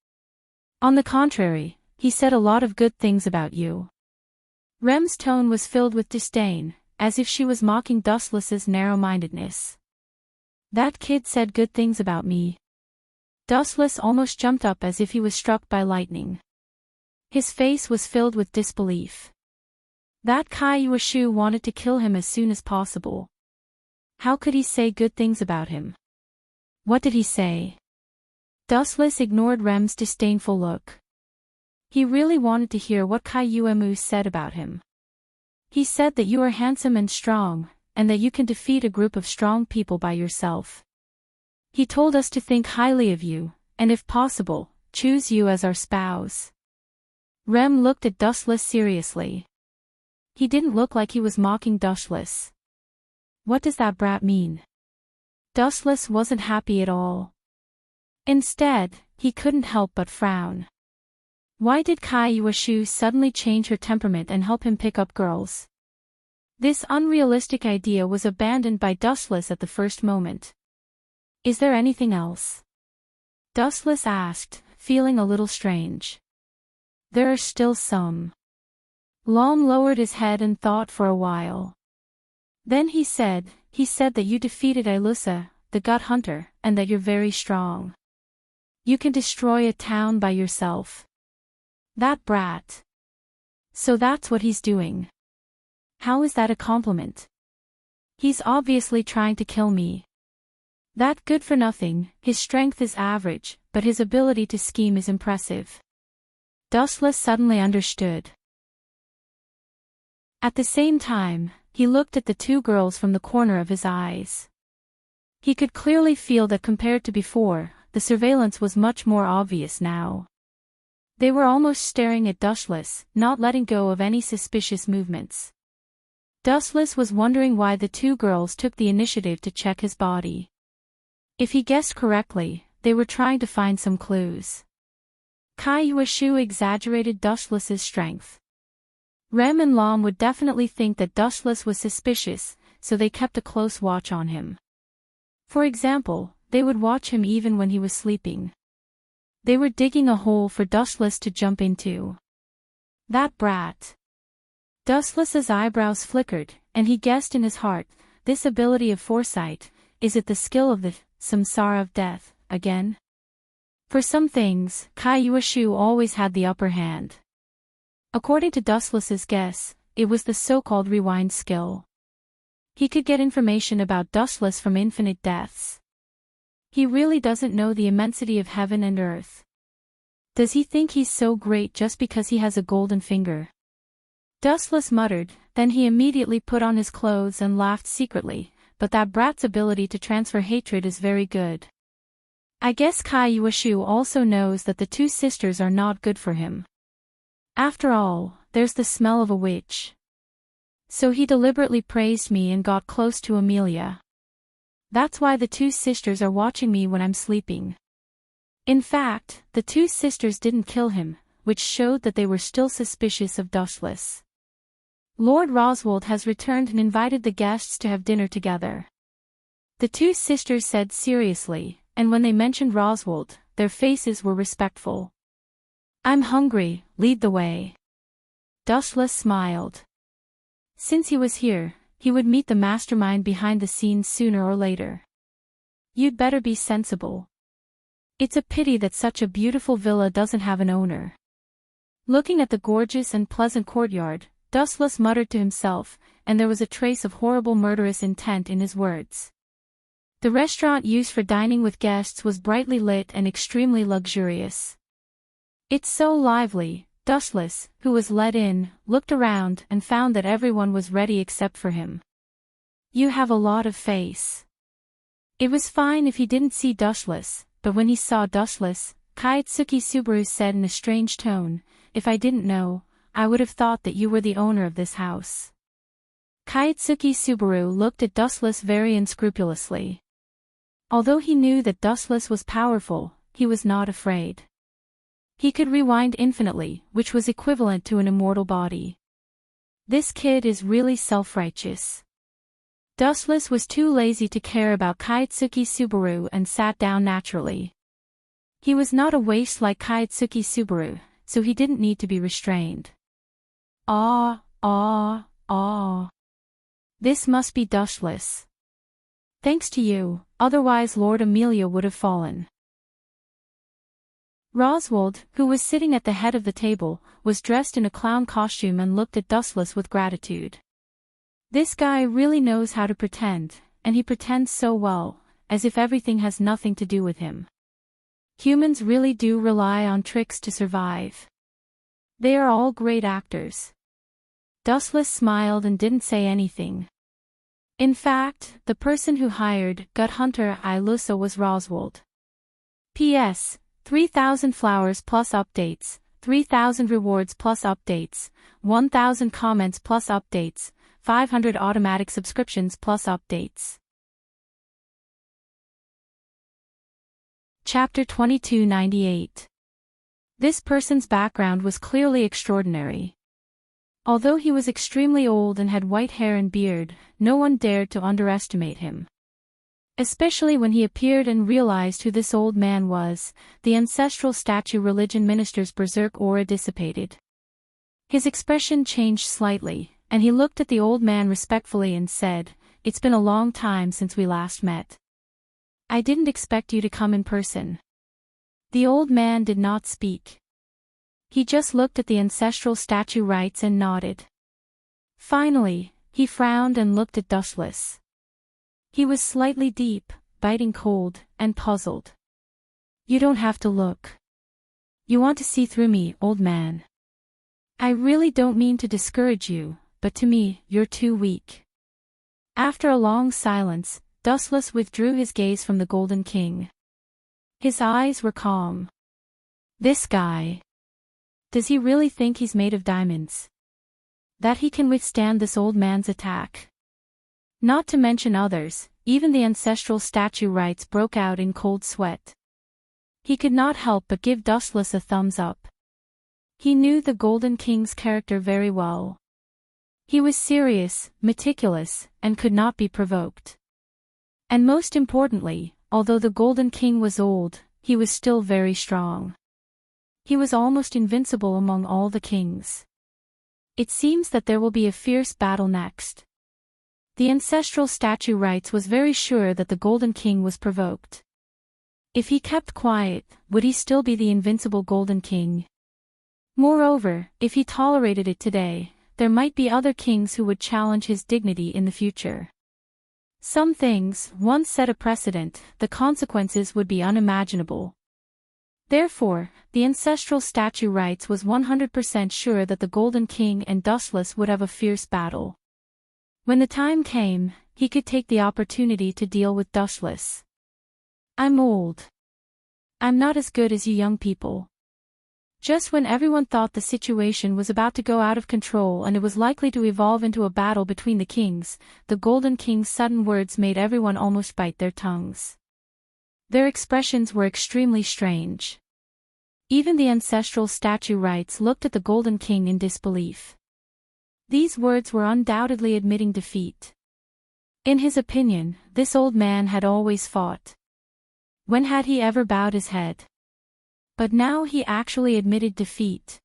On the contrary, he said a lot of good things about you. Rem's tone was filled with disdain, as if she was mocking Dustless's narrow-mindedness. That kid said good things about me. Dustless almost jumped up as if he was struck by lightning. His face was filled with disbelief. That Kai Yueshu wanted to kill him as soon as possible. How could he say good things about him? What did he say? Dustless ignored Rem's disdainful look. He really wanted to hear what Kai Yuemu said about him. He said that you are handsome and strong, and that you can defeat a group of strong people by yourself. He told us to think highly of you, and if possible, choose you as our spouse. Rem looked at Dustless seriously. He didn't look like he was mocking Dustless. What does that brat mean? Dustless wasn't happy at all. Instead, he couldn't help but frown. Why did Kai Yueshu suddenly change her temperament and help him pick up girls? This unrealistic idea was abandoned by Dustless at the first moment. Is there anything else? Dustless asked, feeling a little strange. There are still some. Lam lowered his head and thought for a while. Then he said that you defeated Ilusa, the gut hunter, and that you're very strong. You can destroy a town by yourself. That brat. So that's what he's doing. How is that a compliment? He's obviously trying to kill me. That good for nothing, his strength is average, but his ability to scheme is impressive. Dustless suddenly understood. At the same time, he looked at the two girls from the corner of his eyes. He could clearly feel that compared to before, the surveillance was much more obvious now. They were almost staring at Dustless, not letting go of any suspicious movements. Dustless was wondering why the two girls took the initiative to check his body. If he guessed correctly, they were trying to find some clues. Kai Yueshu exaggerated Dustless's strength. Rem and Lam would definitely think that Dustless was suspicious, so they kept a close watch on him. For example, they would watch him even when he was sleeping. They were digging a hole for Dustless to jump into. That brat. Dustless's eyebrows flickered, and he guessed in his heart, this ability of foresight, is it the skill of the samsara of death, again? For some things, Kai Yueshu always had the upper hand. According to Dustless's guess, it was the so-called rewind skill. He could get information about Dustless from infinite deaths. He really doesn't know the immensity of heaven and earth. Does he think he's so great just because he has a golden finger? Dustless muttered, then he immediately put on his clothes and laughed secretly, but that brat's ability to transfer hatred is very good. I guess Kai Yueshu also knows that the two sisters are not good for him. After all, there's the smell of a witch. So he deliberately praised me and got close to Amelia. That's why the two sisters are watching me when I'm sleeping. In fact, the two sisters didn't kill him, which showed that they were still suspicious of Dustless. Lord Roswald has returned and invited the guests to have dinner together. The two sisters said seriously, and when they mentioned Roswald, their faces were respectful. I'm hungry, lead the way. Dustless smiled. Since he was here, he would meet the mastermind behind the scenes sooner or later. You'd better be sensible. It's a pity that such a beautiful villa doesn't have an owner. Looking at the gorgeous and pleasant courtyard, Dustless muttered to himself, and there was a trace of horrible murderous intent in his words. The restaurant used for dining with guests was brightly lit and extremely luxurious. It's so lively. Dustless, who was let in, looked around and found that everyone was ready except for him. You have a lot of face. It was fine if he didn't see Dustless, but when he saw Dustless, Kaitsuki Subaru said in a strange tone, if I didn't know, I would have thought that you were the owner of this house. Kaitsuki Subaru looked at Dustless very unscrupulously. Although he knew that Dustless was powerful, he was not afraid. He could rewind infinitely, which was equivalent to an immortal body. This kid is really self-righteous. Dustless was too lazy to care about Kaitsuki Subaru and sat down naturally. He was not a waste like Kaitsuki Subaru, so he didn't need to be restrained. Ah. This must be Dustless. Thanks to you, otherwise Lord Amelia would have fallen. Roswald, who was sitting at the head of the table, was dressed in a clown costume and looked at Dustless with gratitude. This guy really knows how to pretend, and he pretends so well, as if everything has nothing to do with him. Humans really do rely on tricks to survive. They are all great actors. Dustless smiled and didn't say anything. In fact, the person who hired Gut Hunter Ilusa was Roswald. P.S. 3,000 flowers plus updates, 3,000 rewards plus updates, 1,000 comments plus updates, 500 automatic subscriptions plus updates. Chapter 2298. This person's background was clearly extraordinary. Although he was extremely old and had white hair and beard, no one dared to underestimate him. Especially when he appeared and realized who this old man was, the ancestral statue religion minister's berserk aura dissipated. His expression changed slightly, and he looked at the old man respectfully and said, "It's been a long time since we last met. I didn't expect you to come in person." The old man did not speak. He just looked at the ancestral statue rites and nodded. Finally, he frowned and looked at Dustless. He was slightly deep, biting cold and puzzled. You don't have to look. You want to see through me, old man. I really don't mean to discourage you, but to me, you're too weak. After a long silence, Dustless withdrew his gaze from the Golden King. His eyes were calm. This guy. Does he really think he's made of diamonds? That he can withstand this old man's attack? Not to mention others, even the ancestral statue rites broke out in cold sweat. He could not help but give Dustless a thumbs up. He knew the Golden King's character very well. He was serious, meticulous, and could not be provoked. And most importantly, although the Golden King was old, he was still very strong. He was almost invincible among all the kings. It seems that there will be a fierce battle next. The ancestral statue rites was very sure that the Golden King was provoked. If he kept quiet, would he still be the invincible Golden King? Moreover, if he tolerated it today, there might be other kings who would challenge his dignity in the future. Some things, once set a precedent, the consequences would be unimaginable. Therefore, the ancestral statue rites was 100% sure that the Golden King and Dustless would have a fierce battle. When the time came, he could take the opportunity to deal with Dustless. I'm old. I'm not as good as you young people. Just when everyone thought the situation was about to go out of control and it was likely to evolve into a battle between the kings, the Golden King's sudden words made everyone almost bite their tongues. Their expressions were extremely strange. Even the ancestral statue rites looked at the Golden King in disbelief. These words were undoubtedly admitting defeat. In his opinion, this old man had always fought. When had he ever bowed his head? But now he actually admitted defeat.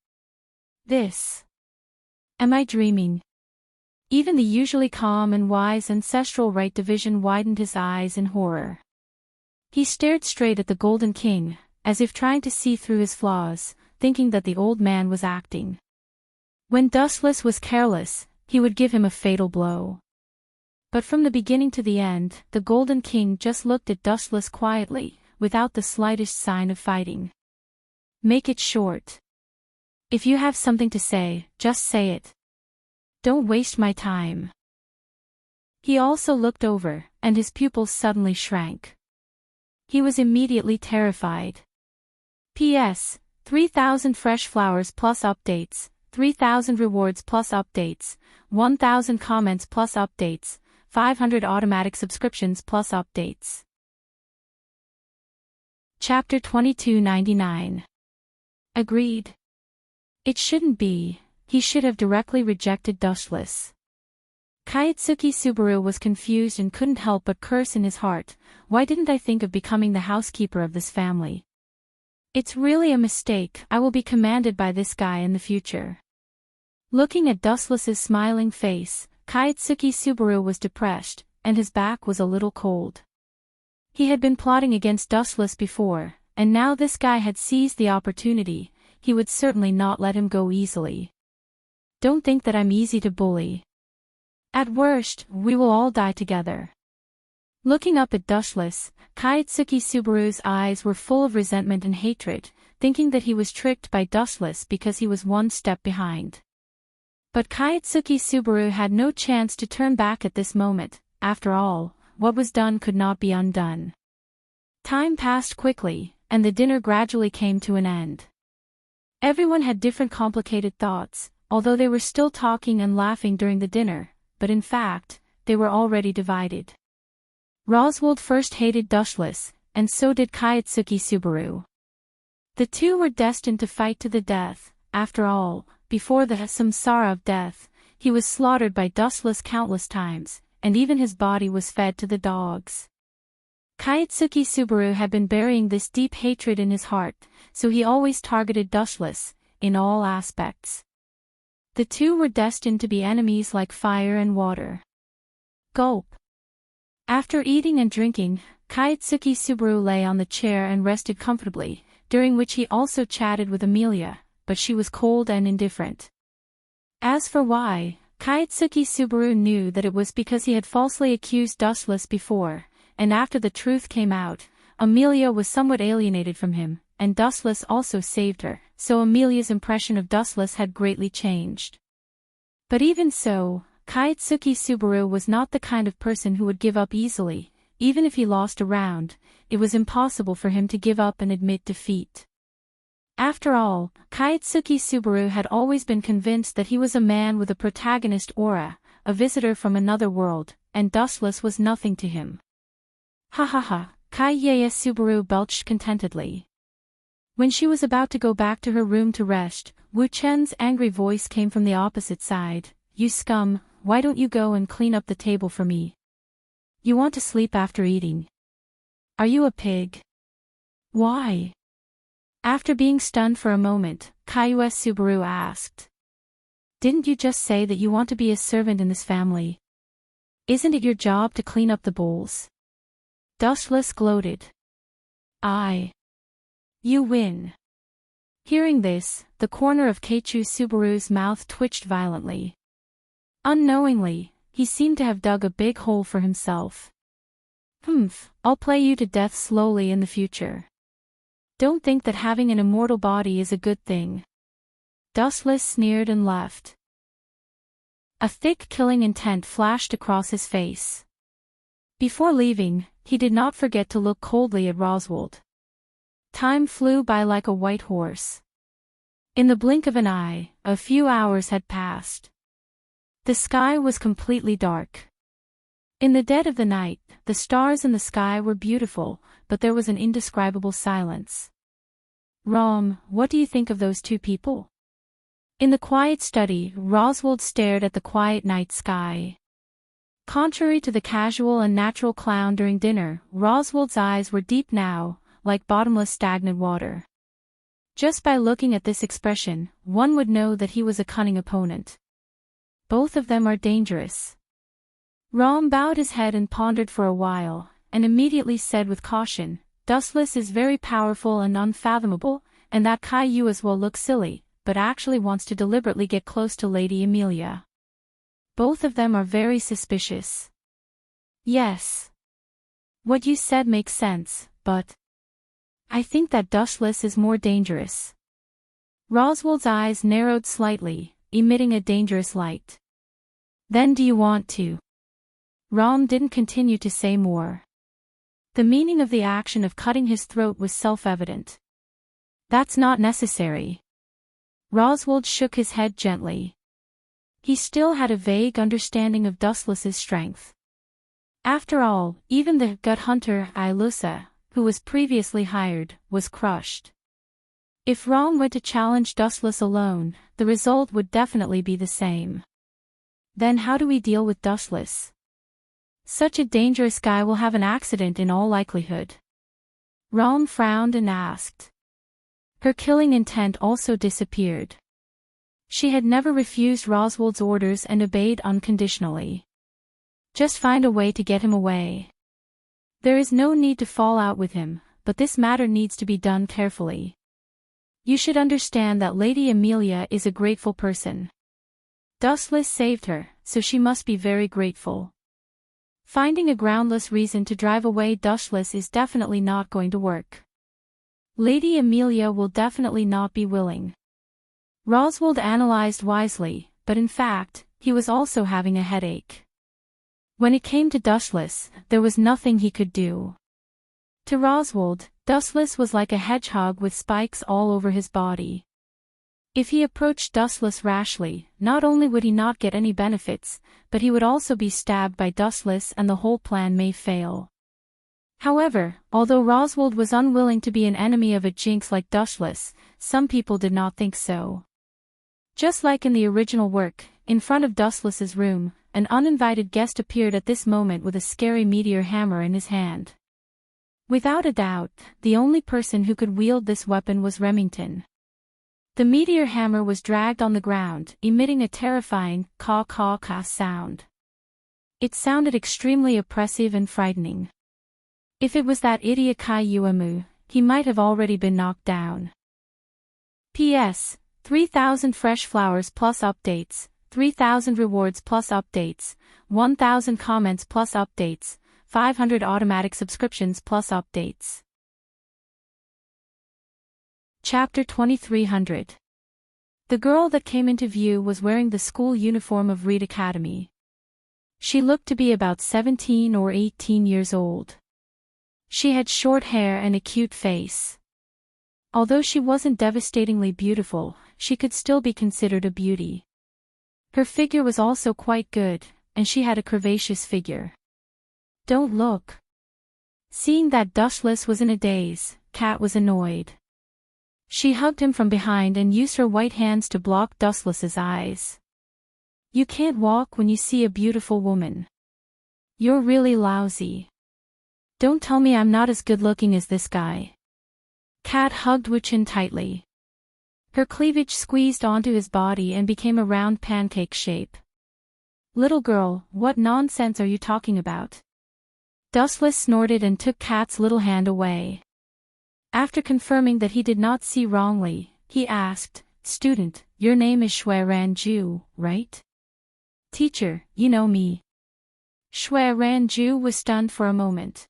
Am I dreaming? Even the usually calm and wise ancestral rite division widened his eyes in horror. He stared straight at the Golden King, as if trying to see through his flaws, thinking that the old man was acting. When Dustless was careless, he would give him a fatal blow. But from the beginning to the end, the Golden King just looked at Dustless quietly, without the slightest sign of fighting. Make it short. If you have something to say, just say it. Don't waste my time. He also looked over, and his pupils suddenly shrank. He was immediately terrified. P.S. 3,000 fresh flowers plus updates, 3,000 rewards plus updates, 1,000 comments plus updates, 500 automatic subscriptions plus updates. Chapter 2299. Agreed. It shouldn't be, he should have directly rejected Dustless. Kaitsuki Subaru was confused and couldn't help but curse in his heart, why didn't I think of becoming the housekeeper of this family? It's really a mistake, I will be commanded by this guy in the future. Looking at Dustless's smiling face, Kaitsuki Subaru was depressed, and his back was a little cold. He had been plotting against Dustless before, and now this guy had seized the opportunity, he would certainly not let him go easily. Don't think that I'm easy to bully. At worst, we will all die together. Looking up at Dustless, Kaitsuki Subaru's eyes were full of resentment and hatred, thinking that he was tricked by Dustless because he was one step behind. But Kaitsuki Subaru had no chance to turn back at this moment, after all, what was done could not be undone. Time passed quickly, and the dinner gradually came to an end. Everyone had different complicated thoughts, although they were still talking and laughing during the dinner, but in fact, they were already divided. Roswald first hated Dustless, and so did Kaitsuki Subaru. The two were destined to fight to the death, after all, before the samsara of death, he was slaughtered by Dustless countless times, and even his body was fed to the dogs. Kaitsuki Subaru had been burying this deep hatred in his heart, so he always targeted Dustless, in all aspects. The two were destined to be enemies like fire and water. Gulp. After eating and drinking, Kaitsuki Subaru lay on the chair and rested comfortably, during which he also chatted with Amelia, but she was cold and indifferent. As for why, Kaitsuki Subaru knew that it was because he had falsely accused Dustless before, and after the truth came out, Amelia was somewhat alienated from him, and Dustless also saved her, so Amelia's impression of Dustless had greatly changed. But even so, Kaitsuki Subaru was not the kind of person who would give up easily. Even if he lost a round, it was impossible for him to give up and admit defeat. After all, Kaitsuki Subaru had always been convinced that he was a man with a protagonist aura, a visitor from another world, and Dustless was nothing to him. Ha ha ha, Kaiyaya Subaru belched contentedly. When she was about to go back to her room to rest, Wu Chen's angry voice came from the opposite side. You scum, why don't you go and clean up the table for me? You want to sleep after eating. Are you a pig? Why? After being stunned for a moment, Kaiyue Subaru asked. Didn't you just say that you want to be a servant in this family? Isn't it your job to clean up the bowls? Dustless gloated. You win. Hearing this, the corner of Keichu Subaru's mouth twitched violently. Unknowingly, he seemed to have dug a big hole for himself. I'll play you to death slowly in the future. Don't think that having an immortal body is a good thing. Dustless sneered and left. A thick killing intent flashed across his face. Before leaving, he did not forget to look coldly at Roswald. Time flew by like a white horse. In the blink of an eye, a few hours had passed. The sky was completely dark. In the dead of the night, the stars in the sky were beautiful, but there was an indescribable silence. Rom, what do you think of those two people? In the quiet study, Roswald stared at the quiet night sky. Contrary to the casual and natural clown during dinner, Roswald's eyes were deep now, like bottomless stagnant water. Just by looking at this expression, one would know that he was a cunning opponent. Both of them are dangerous. Rom bowed his head and pondered for a while, and immediately said with caution, Dustless is very powerful and unfathomable, and that Caillou as well looks silly, but actually wants to deliberately get close to Lady Amelia. Both of them are very suspicious. Yes. What you said makes sense, but I think that Dustless is more dangerous. Roswald's eyes narrowed slightly, emitting a dangerous light. Then do you want to? Rom didn't continue to say more. The meaning of the action of cutting his throat was self-evident. That's not necessary. Roswald shook his head gently. He still had a vague understanding of Dustless's strength. After all, even the gut hunter Ilusa, who was previously hired, was crushed. If Rom went to challenge Dustless alone, the result would definitely be the same. Then how do we deal with Dustless? Such a dangerous guy will have an accident in all likelihood. Rom frowned and asked. Her killing intent also disappeared. She had never refused Roswald's orders and obeyed unconditionally. Just find a way to get him away. There is no need to fall out with him, but this matter needs to be done carefully. You should understand that Lady Amelia is a grateful person. Dustless saved her, so she must be very grateful. Finding a groundless reason to drive away Dustless is definitely not going to work. Lady Amelia will definitely not be willing. Roswald analyzed wisely, but in fact, he was also having a headache. When it came to Dustless, there was nothing he could do. To Roswald, Dustless was like a hedgehog with spikes all over his body. If he approached Dustless rashly, not only would he not get any benefits, but he would also be stabbed by Dustless and the whole plan may fail. However, although Roswald was unwilling to be an enemy of a jinx like Dustless, some people did not think so. Just like in the original work, in front of Dustless's room, an uninvited guest appeared at this moment with a scary meteor hammer in his hand. Without a doubt, the only person who could wield this weapon was Remington. The meteor hammer was dragged on the ground, emitting a terrifying caw-caw-caw sound. It sounded extremely oppressive and frightening. If it was that idiot Kaiyuamu, he might have already been knocked down. P.S. 3,000 fresh flowers plus updates, 3,000 rewards plus updates, 1,000 comments plus updates, 500 automatic subscriptions plus updates. Chapter 2300. The girl that came into view was wearing the school uniform of Reed Academy. She looked to be about 17 or 18 years old. She had short hair and a cute face. Although she wasn't devastatingly beautiful, she could still be considered a beauty. Her figure was also quite good, and she had a curvaceous figure. Don't look. Seeing that Dustless was in a daze, Kat was annoyed. She hugged him from behind and used her white hands to block Dustless's eyes. You can't walk when you see a beautiful woman. You're really lousy. Don't tell me I'm not as good-looking as this guy. Kat hugged Wuchen tightly. Her cleavage squeezed onto his body and became a round pancake shape. Little girl, what nonsense are you talking about? Dustless snorted and took Kat's little hand away. After confirming that he did not see wrongly, he asked, Student, your name is Shui Ranju, right? Teacher, you know me. Shui Ranju was stunned for a moment.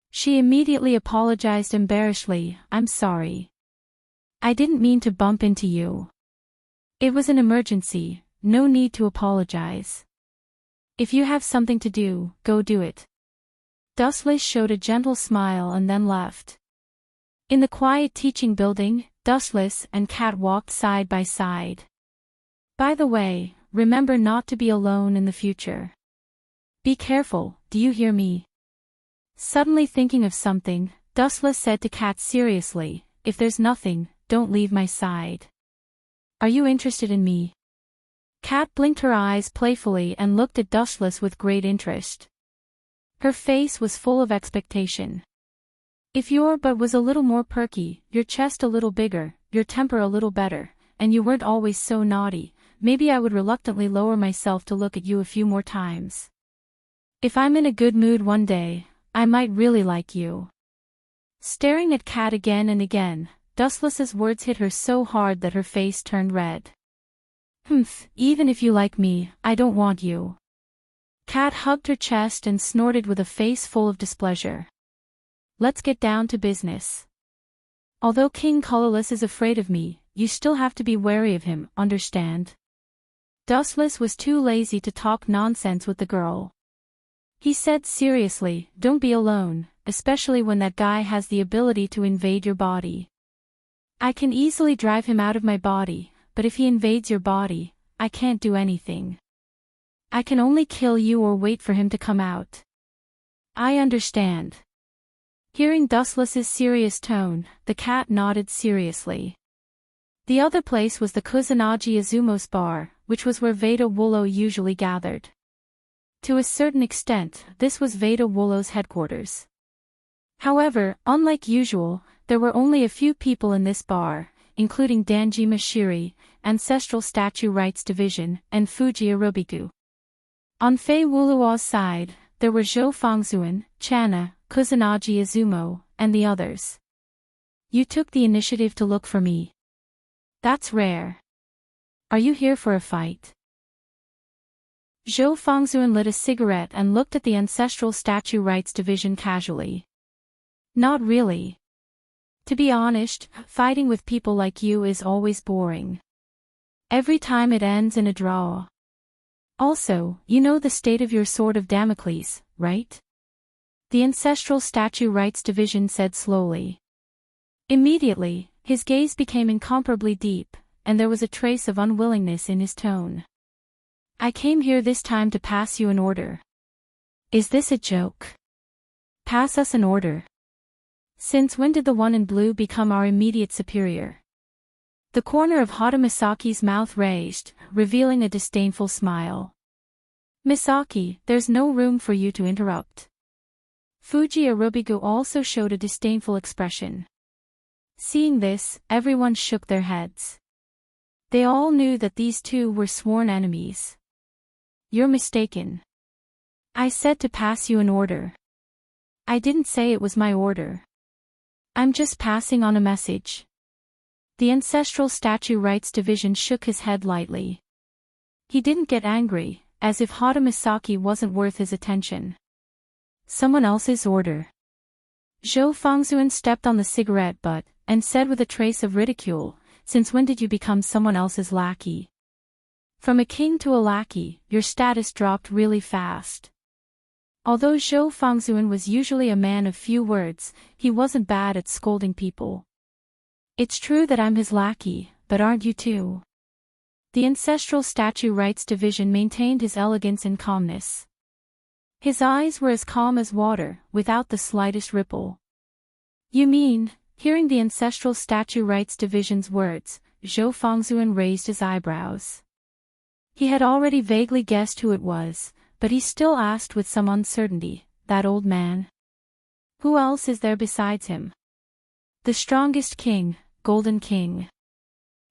She immediately apologized embarrassedly, I'm sorry. I didn't mean to bump into you. It was an emergency, no need to apologize. If you have something to do, go do it. Dustless showed a gentle smile and then left. In the quiet teaching building, Dustless and Kat walked side by side. By the way, remember not to be alone in the future. Be careful, do you hear me? Suddenly thinking of something, Dustless said to Kat seriously, if there's nothing, don't leave my side. Are you interested in me? Kat blinked her eyes playfully and looked at Dustless with great interest. Her face was full of expectation. If your butt was a little more perky, your chest a little bigger, your temper a little better, and you weren't always so naughty, maybe I would reluctantly lower myself to look at you a few more times. If I'm in a good mood one day, I might really like you. Staring at Kat again and again, Dustless's words hit her so hard that her face turned red. Even if you like me, I don't want you. Kat hugged her chest and snorted with a face full of displeasure. Let's get down to business. Although King Colorless is afraid of me, you still have to be wary of him, understand? Dustless was too lazy to talk nonsense with the girl. He said seriously, don't be alone, especially when that guy has the ability to invade your body. I can easily drive him out of my body, but if he invades your body, I can't do anything. I can only kill you or wait for him to come out. I understand. Hearing Dustless's serious tone, the cat nodded seriously. The other place was the Kusanagi Izumo's bar, which was where Veda Wolo usually gathered. To a certain extent, this was Veda Wolo's headquarters. However, unlike usual, there were only a few people in this bar, including Danjima Shiri, Ancestral Statue Rights Division, and Fuji Arobiku. On Fei Wulua's side, there were Zhou Fangzuan, Chana, Kusanagi Izumo, and the others. You took the initiative to look for me. That's rare. Are you here for a fight? Zhou Fangzuan lit a cigarette and looked at the Ancestral Statue Rights Division casually. Not really. To be honest, fighting with people like you is always boring. Every time it ends in a draw. Also, you know the state of your Sword of Damocles, right? The Ancestral Statue Rights Division said slowly. Immediately, his gaze became incomparably deep, and there was a trace of unwillingness in his tone. I came here this time to pass you an order. Is this a joke? Pass us an order. Since when did the one in blue become our immediate superior? The corner of Hata Misaki's mouth raised, revealing a disdainful smile. Misaki, there's no room for you to interrupt. Fuji Arobigu also showed a disdainful expression. Seeing this, everyone shook their heads. They all knew that these two were sworn enemies. You're mistaken. I said to pass you an order. I didn't say it was my order. I'm just passing on a message. The Ancestral Statue Rights Division shook his head lightly. He didn't get angry, as if Hata Misaki wasn't worth his attention. Someone else's order. Zhou Fangzhuan stepped on the cigarette butt, and said with a trace of ridicule, "Since when did you become someone else's lackey? From a king to a lackey, your status dropped really fast." Although Zhou Fangzhuan was usually a man of few words, he wasn't bad at scolding people. "It's true that I'm his lackey, but aren't you too?" The Ancestral Statue Rights Division maintained his elegance and calmness. His eyes were as calm as water, without the slightest ripple. "You mean," hearing the Ancestral Statue Rights Division's words, Zhou Fangzhuan raised his eyebrows. He had already vaguely guessed who it was, but he still asked with some uncertainty, "That old man? Who else is there besides him?" "The strongest king, Golden King."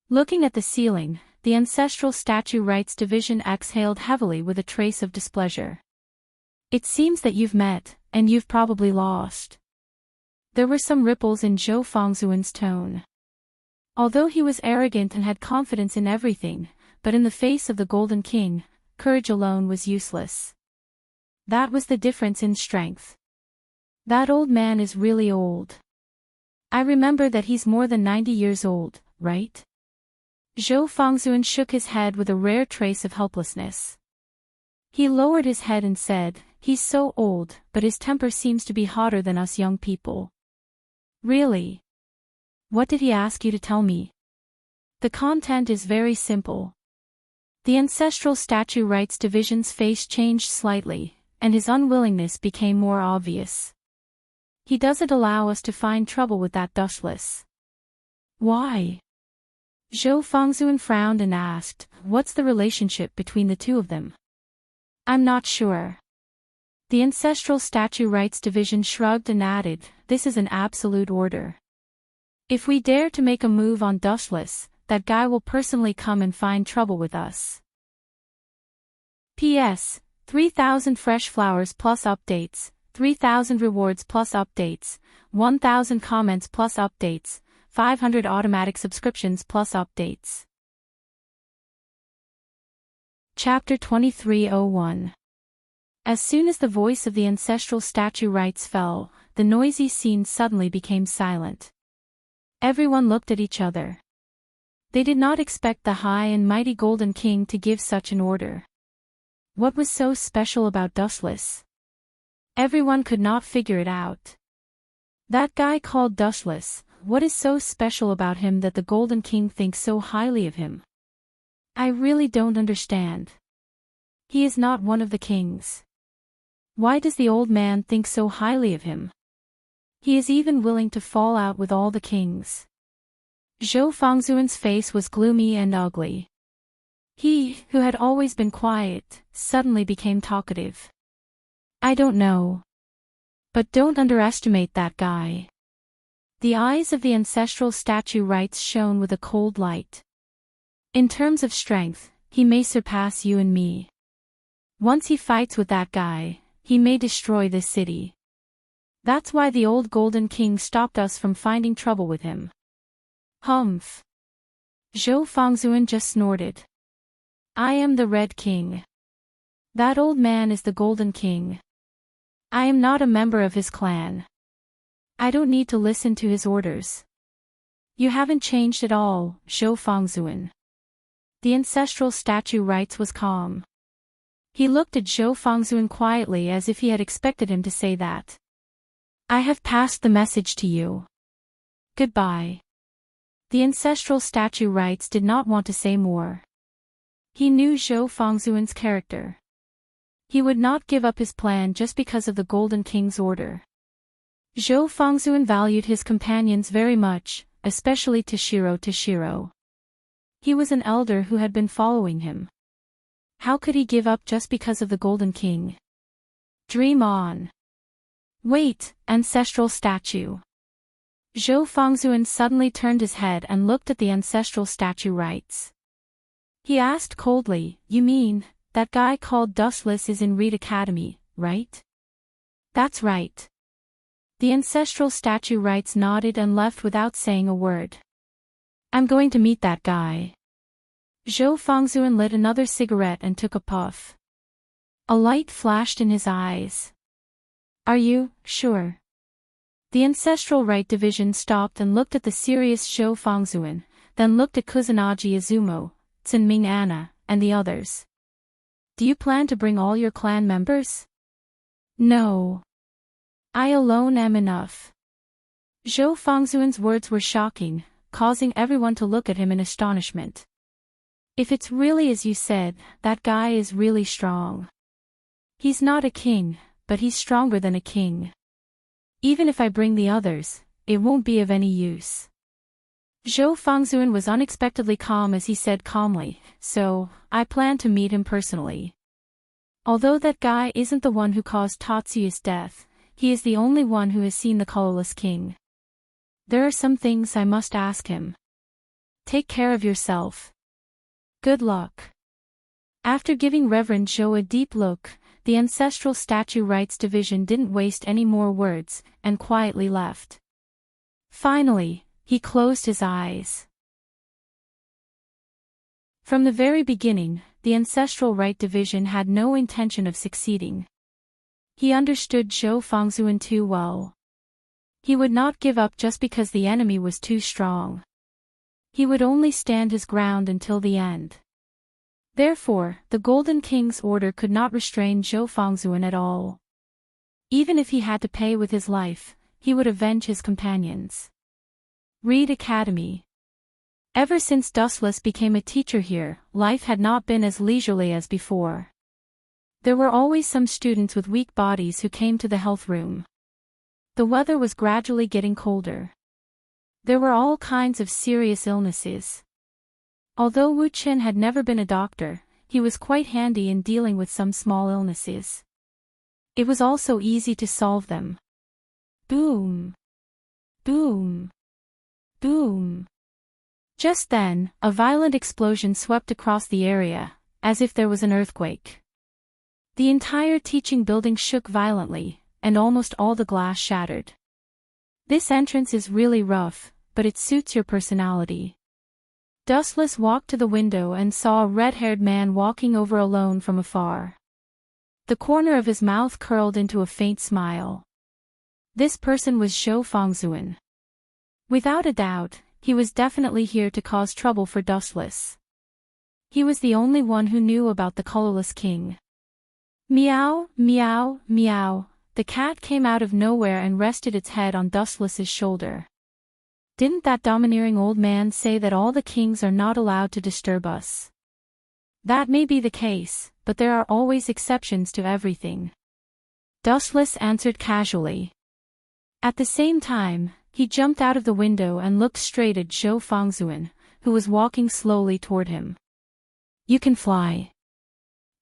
Looking at the ceiling, the Ancestral Statue Rights Division exhaled heavily with a trace of displeasure. "It seems that you've met, and you've probably lost." There were some ripples in Zhou Fangzhuan's tone. Although he was arrogant and had confidence in everything, but in the face of the Golden King, courage alone was useless. That was the difference in strength. "That old man is really old. I remember that he's more than 90 years old, right?" Zhou Fangzhuan shook his head with a rare trace of helplessness. He lowered his head and said, "He's so old, but his temper seems to be hotter than us young people." "Really? What did he ask you to tell me?" "The content is very simple." The Ancestral Statue Rights Division's face changed slightly, and his unwillingness became more obvious. "He doesn't allow us to find trouble with that dustless." "Why?" Zhou Fangzhuan frowned and asked, "What's the relationship between the two of them?" "I'm not sure." The Ancestral Statue Rights Division shrugged and added, "This is an absolute order. If we dare to make a move on dustless, that guy will personally come and find trouble with us." P.S. 3,000 fresh flowers plus updates, 3,000 rewards plus updates, 1,000 comments plus updates, 500 automatic subscriptions plus updates. Chapter 2301. As soon as the voice of the Ancestral Statue Rights fell, the noisy scene suddenly became silent. Everyone looked at each other. They did not expect the high and mighty Golden King to give such an order. What was so special about Dustless? Everyone could not figure it out. That guy called Dustless, what is so special about him that the Golden King thinks so highly of him? I really don't understand. He is not one of the kings. Why does the old man think so highly of him? He is even willing to fall out with all the kings. Zhou Fangzhuan's face was gloomy and ugly. He, who had always been quiet, suddenly became talkative. "I don't know. But don't underestimate that guy." The eyes of the Ancestral Statue Rights shone with a cold light. "In terms of strength, he may surpass you and me. Once he fights with that guy, he may destroy this city. That's why the old Golden King stopped us from finding trouble with him." "Humph." Zhou Fangzhuan just snorted. "I am the Red King. That old man is the Golden King. I am not a member of his clan. I don't need to listen to his orders." "You haven't changed at all, Zhou Fangzhuan." The Ancestral Statue Rights was calm. He looked at Zhou Fangzhuan quietly as if he had expected him to say that. "I have passed the message to you. Goodbye." The Ancestral Statue Rights did not want to say more. He knew Zhou Fangzhuan's character. He would not give up his plan just because of the Golden King's order. Zhou Fangzhuan valued his companions very much, especially Toshiro. He was an elder who had been following him. How could he give up just because of the Golden King? Dream on. Wait, Ancestral Statue. Zhou Fangzhuan suddenly turned his head and looked at the Ancestral Statue Rights. He asked coldly, "You mean, that guy called Dustless is in Reed Academy, right?" "That's right." The Ancestral Statue Rights nodded and left without saying a word. "I'm going to meet that guy." Zhou Fangzhuan lit another cigarette and took a puff. A light flashed in his eyes. Are you sure? The Ancestral Right Division stopped and looked at the serious Zhou Fangzuan, then looked at Kusanagi Izumo, Tsunming Anna, and the others. Do you plan to bring all your clan members? No. I alone am enough. Zhou Fangzuan's words were shocking, causing everyone to look at him in astonishment. If it's really as you said, that guy is really strong. He's not a king, but he's stronger than a king. Even if I bring the others, it won't be of any use. Zhou Fangzuan was unexpectedly calm as he said calmly, so, I plan to meet him personally. Although that guy isn't the one who caused Tatsuyu's death, he is the only one who has seen the colorless king. There are some things I must ask him. Take care of yourself. Good luck. After giving Reverend Zhou a deep look, the Ancestral Statue Rights Division didn't waste any more words, and quietly left. Finally, he closed his eyes. From the very beginning, the Ancestral Right Division had no intention of succeeding. He understood Zhou Fangzuan too well. He would not give up just because the enemy was too strong. He would only stand his ground until the end. Therefore, the Golden King's order could not restrain Zhou Fangzuan at all. Even if he had to pay with his life, he would avenge his companions. Reed Academy. Ever since Dustless became a teacher here, life had not been as leisurely as before. There were always some students with weak bodies who came to the health room. The weather was gradually getting colder. There were all kinds of serious illnesses. Although Wu Qin had never been a doctor, he was quite handy in dealing with some small illnesses. It was also easy to solve them. Boom! Boom! Boom! Just then, a violent explosion swept across the area, as if there was an earthquake. The entire teaching building shook violently, and almost all the glass shattered. This entrance is really rough, but it suits your personality. Dustless walked to the window and saw a red-haired man walking over alone from afar. The corner of his mouth curled into a faint smile. This person was Zhou Fangzuan. Without a doubt, he was definitely here to cause trouble for Dustless. He was the only one who knew about the colorless king. Meow, meow, meow. The cat came out of nowhere and rested its head on Dustless's shoulder. Didn't that domineering old man say that all the kings are not allowed to disturb us? That may be the case, but there are always exceptions to everything. Dustless answered casually. At the same time, he jumped out of the window and looked straight at Zhou Fangzuan, who was walking slowly toward him. You can fly.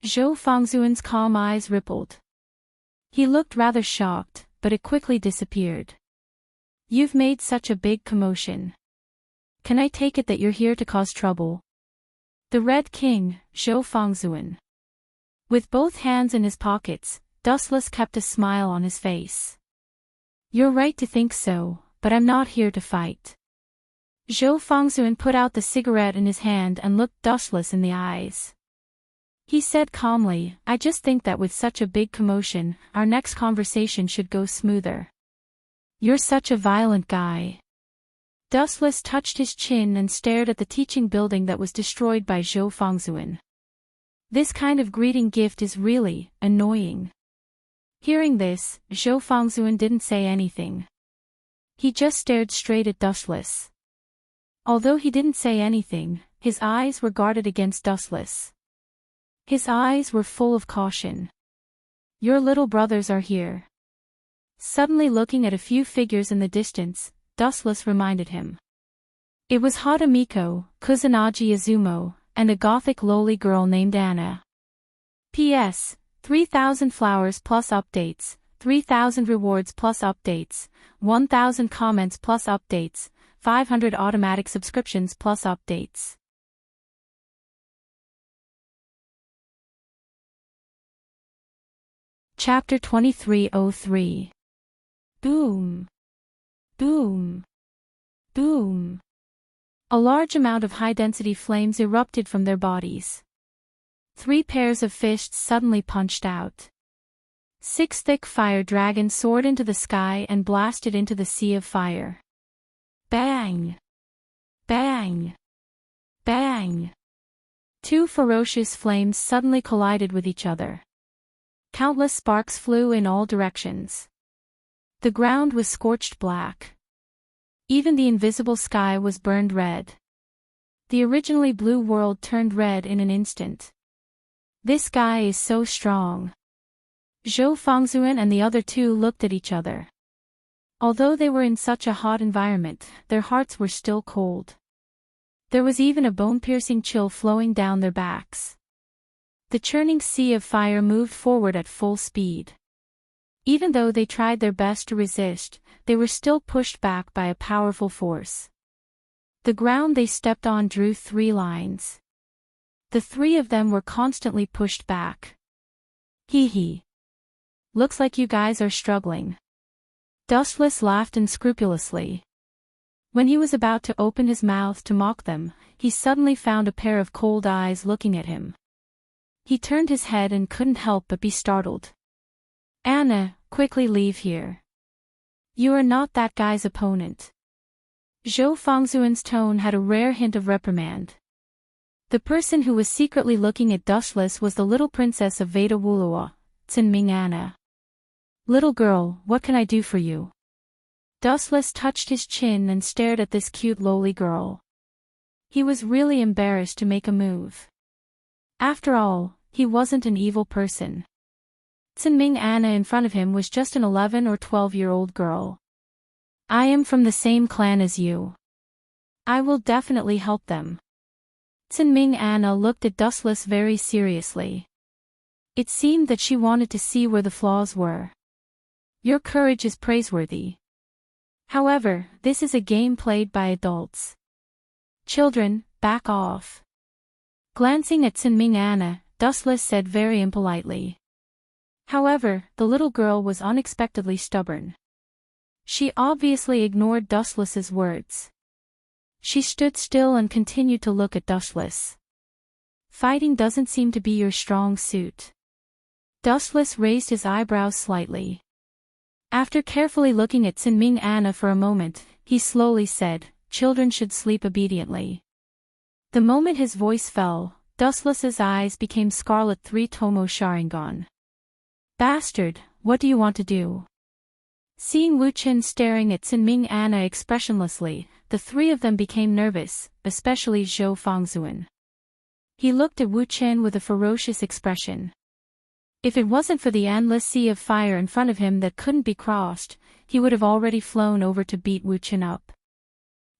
Zhou Fangzuan's calm eyes rippled. He looked rather shocked, but it quickly disappeared. You've made such a big commotion. Can I take it that you're here to cause trouble? The Red King, Zhou Fangzuan. With both hands in his pockets, Dustless kept a smile on his face. You're right to think so, but I'm not here to fight. Zhou Fangzuan put out the cigarette in his hand and looked Dustless in the eyes. He said calmly, I just think that with such a big commotion, our next conversation should go smoother. You're such a violent guy. Dustless touched his chin and stared at the teaching building that was destroyed by Zhou Fangzuan. This kind of greeting gift is really annoying. Hearing this, Zhou Fangzuan didn't say anything. He just stared straight at Dustless. Although he didn't say anything, his eyes were guarded against Dustless. His eyes were full of caution. Your little brothers are here. Suddenly looking at a few figures in the distance, Dustless reminded him. It was Hatamiko, Kusanagi Izumo, and a gothic lowly girl named Anna. P.S. 3,000 flowers plus updates, 3,000 rewards plus updates, 1,000 comments plus updates, 500 automatic subscriptions plus updates. Chapter 2303. Boom. Boom. Boom. A large amount of high-density flames erupted from their bodies. 3 pairs of fists suddenly punched out. 6 thick fire dragons soared into the sky and blasted into the sea of fire. Bang! Bang! Bang! 2 ferocious flames suddenly collided with each other. Countless sparks flew in all directions. The ground was scorched black. Even the invisible sky was burned red. The originally blue world turned red in an instant. This guy is so strong. Zhou Fangzhuan and the other two looked at each other. Although they were in such a hot environment, their hearts were still cold. There was even a bone-piercing chill flowing down their backs. The churning sea of fire moved forward at full speed. Even though they tried their best to resist, they were still pushed back by a powerful force. The ground they stepped on drew 3 lines. The 3 of them were constantly pushed back. Hee hee. Looks like you guys are struggling. Dustless laughed unscrupulously. When he was about to open his mouth to mock them, he suddenly found a pair of cold eyes looking at him. He turned his head and couldn't help but be startled. Anna, quickly leave here. You are not that guy's opponent. Zhou Fangzhuan's tone had a rare hint of reprimand. The person who was secretly looking at Dustless was the little princess of Veda Wulua, Tsinming Anna. Little girl, what can I do for you? Dustless touched his chin and stared at this cute lowly girl. He was really embarrassed to make a move. After all, he wasn't an evil person. Tsinming Anna in front of him was just an 11 or 12-year-old girl. I am from the same clan as you. I will definitely help them. Tsinming Anna looked at Dustless very seriously. It seemed that she wanted to see where the flaws were. Your courage is praiseworthy. However, this is a game played by adults. Children, back off. Glancing at Tsinming Anna, Dustless said very impolitely. However, the little girl was unexpectedly stubborn. She obviously ignored Dustless's words. She stood still and continued to look at Dustless. Fighting doesn't seem to be your strong suit. Dustless raised his eyebrows slightly. After carefully looking at Tsinming Anna for a moment, he slowly said, children should sleep obediently. The moment his voice fell, Dustless's eyes became scarlet 3 Tomo Sharingan. Bastard, what do you want to do? Seeing Wu Chen staring at Tsinming Anna expressionlessly, the 3 of them became nervous, especially Zhou Fangzhuan. He looked at Wu Chen with a ferocious expression. If it wasn't for the endless sea of fire in front of him that couldn't be crossed, he would have already flown over to beat Wu Chen up.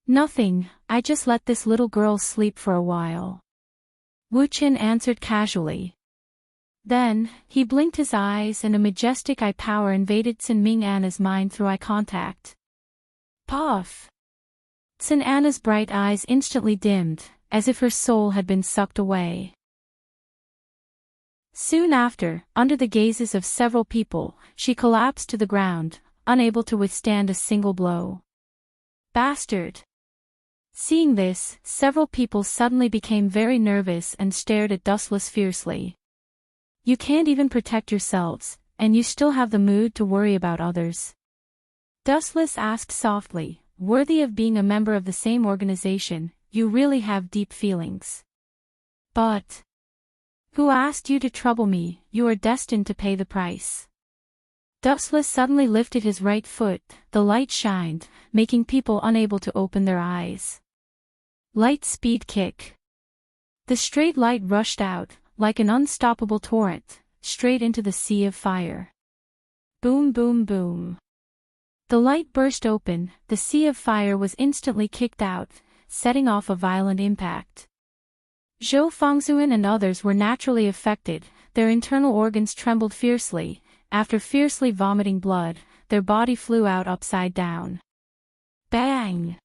Nothing, I just let this little girl sleep for a while. Wu Chen answered casually. Then, he blinked his eyes and a majestic eye power invaded Tsinming Anna's mind through eye contact. Puff! Tsin Anna's bright eyes instantly dimmed, as if her soul had been sucked away. Soon after, under the gazes of several people, she collapsed to the ground, unable to withstand a single blow. Bastard! Seeing this, several people suddenly became very nervous and stared at Dustless fiercely. You can't even protect yourselves, and you still have the mood to worry about others. Dustless asked softly, worthy of being a member of the same organization, you really have deep feelings. But who asked you to trouble me? You are destined to pay the price. Dustless suddenly lifted his right foot, the light shined, making people unable to open their eyes. Light speed kick. The straight light rushed out, like an unstoppable torrent, straight into the sea of fire. Boom boom boom. The light burst open, the sea of fire was instantly kicked out, setting off a violent impact. Zhou Fangzhuan and others were naturally affected, their internal organs trembled fiercely, after fiercely vomiting blood, their body flew out upside down. Bang!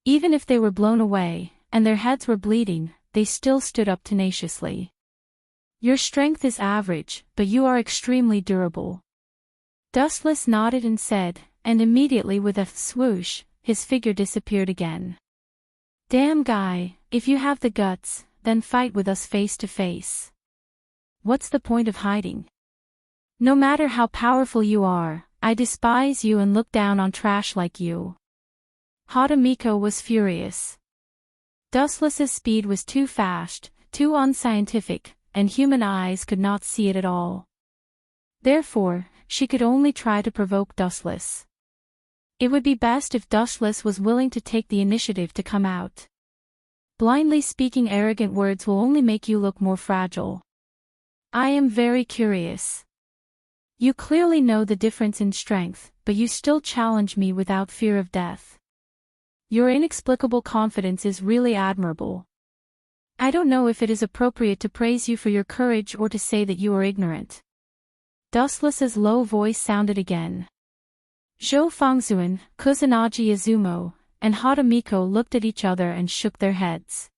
Even if they were blown away, and their heads were bleeding, they still stood up tenaciously. Your strength is average, but you are extremely durable. Dustless nodded and said, and immediately with a swoosh, his figure disappeared again. Damn guy, if you have the guts, then fight with us face to face. What's the point of hiding? No matter how powerful you are, I despise you and look down on trash like you. Hatamiko was furious. Dustless's speed was too fast, too unscientific, and human eyes could not see it at all. Therefore, she could only try to provoke Dustless. It would be best if Dustless was willing to take the initiative to come out. Blindly speaking arrogant words will only make you look more fragile. I am very curious. You clearly know the difference in strength, but you still challenge me without fear of death. Your inexplicable confidence is really admirable. I don't know if it is appropriate to praise you for your courage or to say that you are ignorant. Dustless's low voice sounded again. Zhou Fangzuan, Kusanagi Izumo, and Hatamiko looked at each other and shook their heads.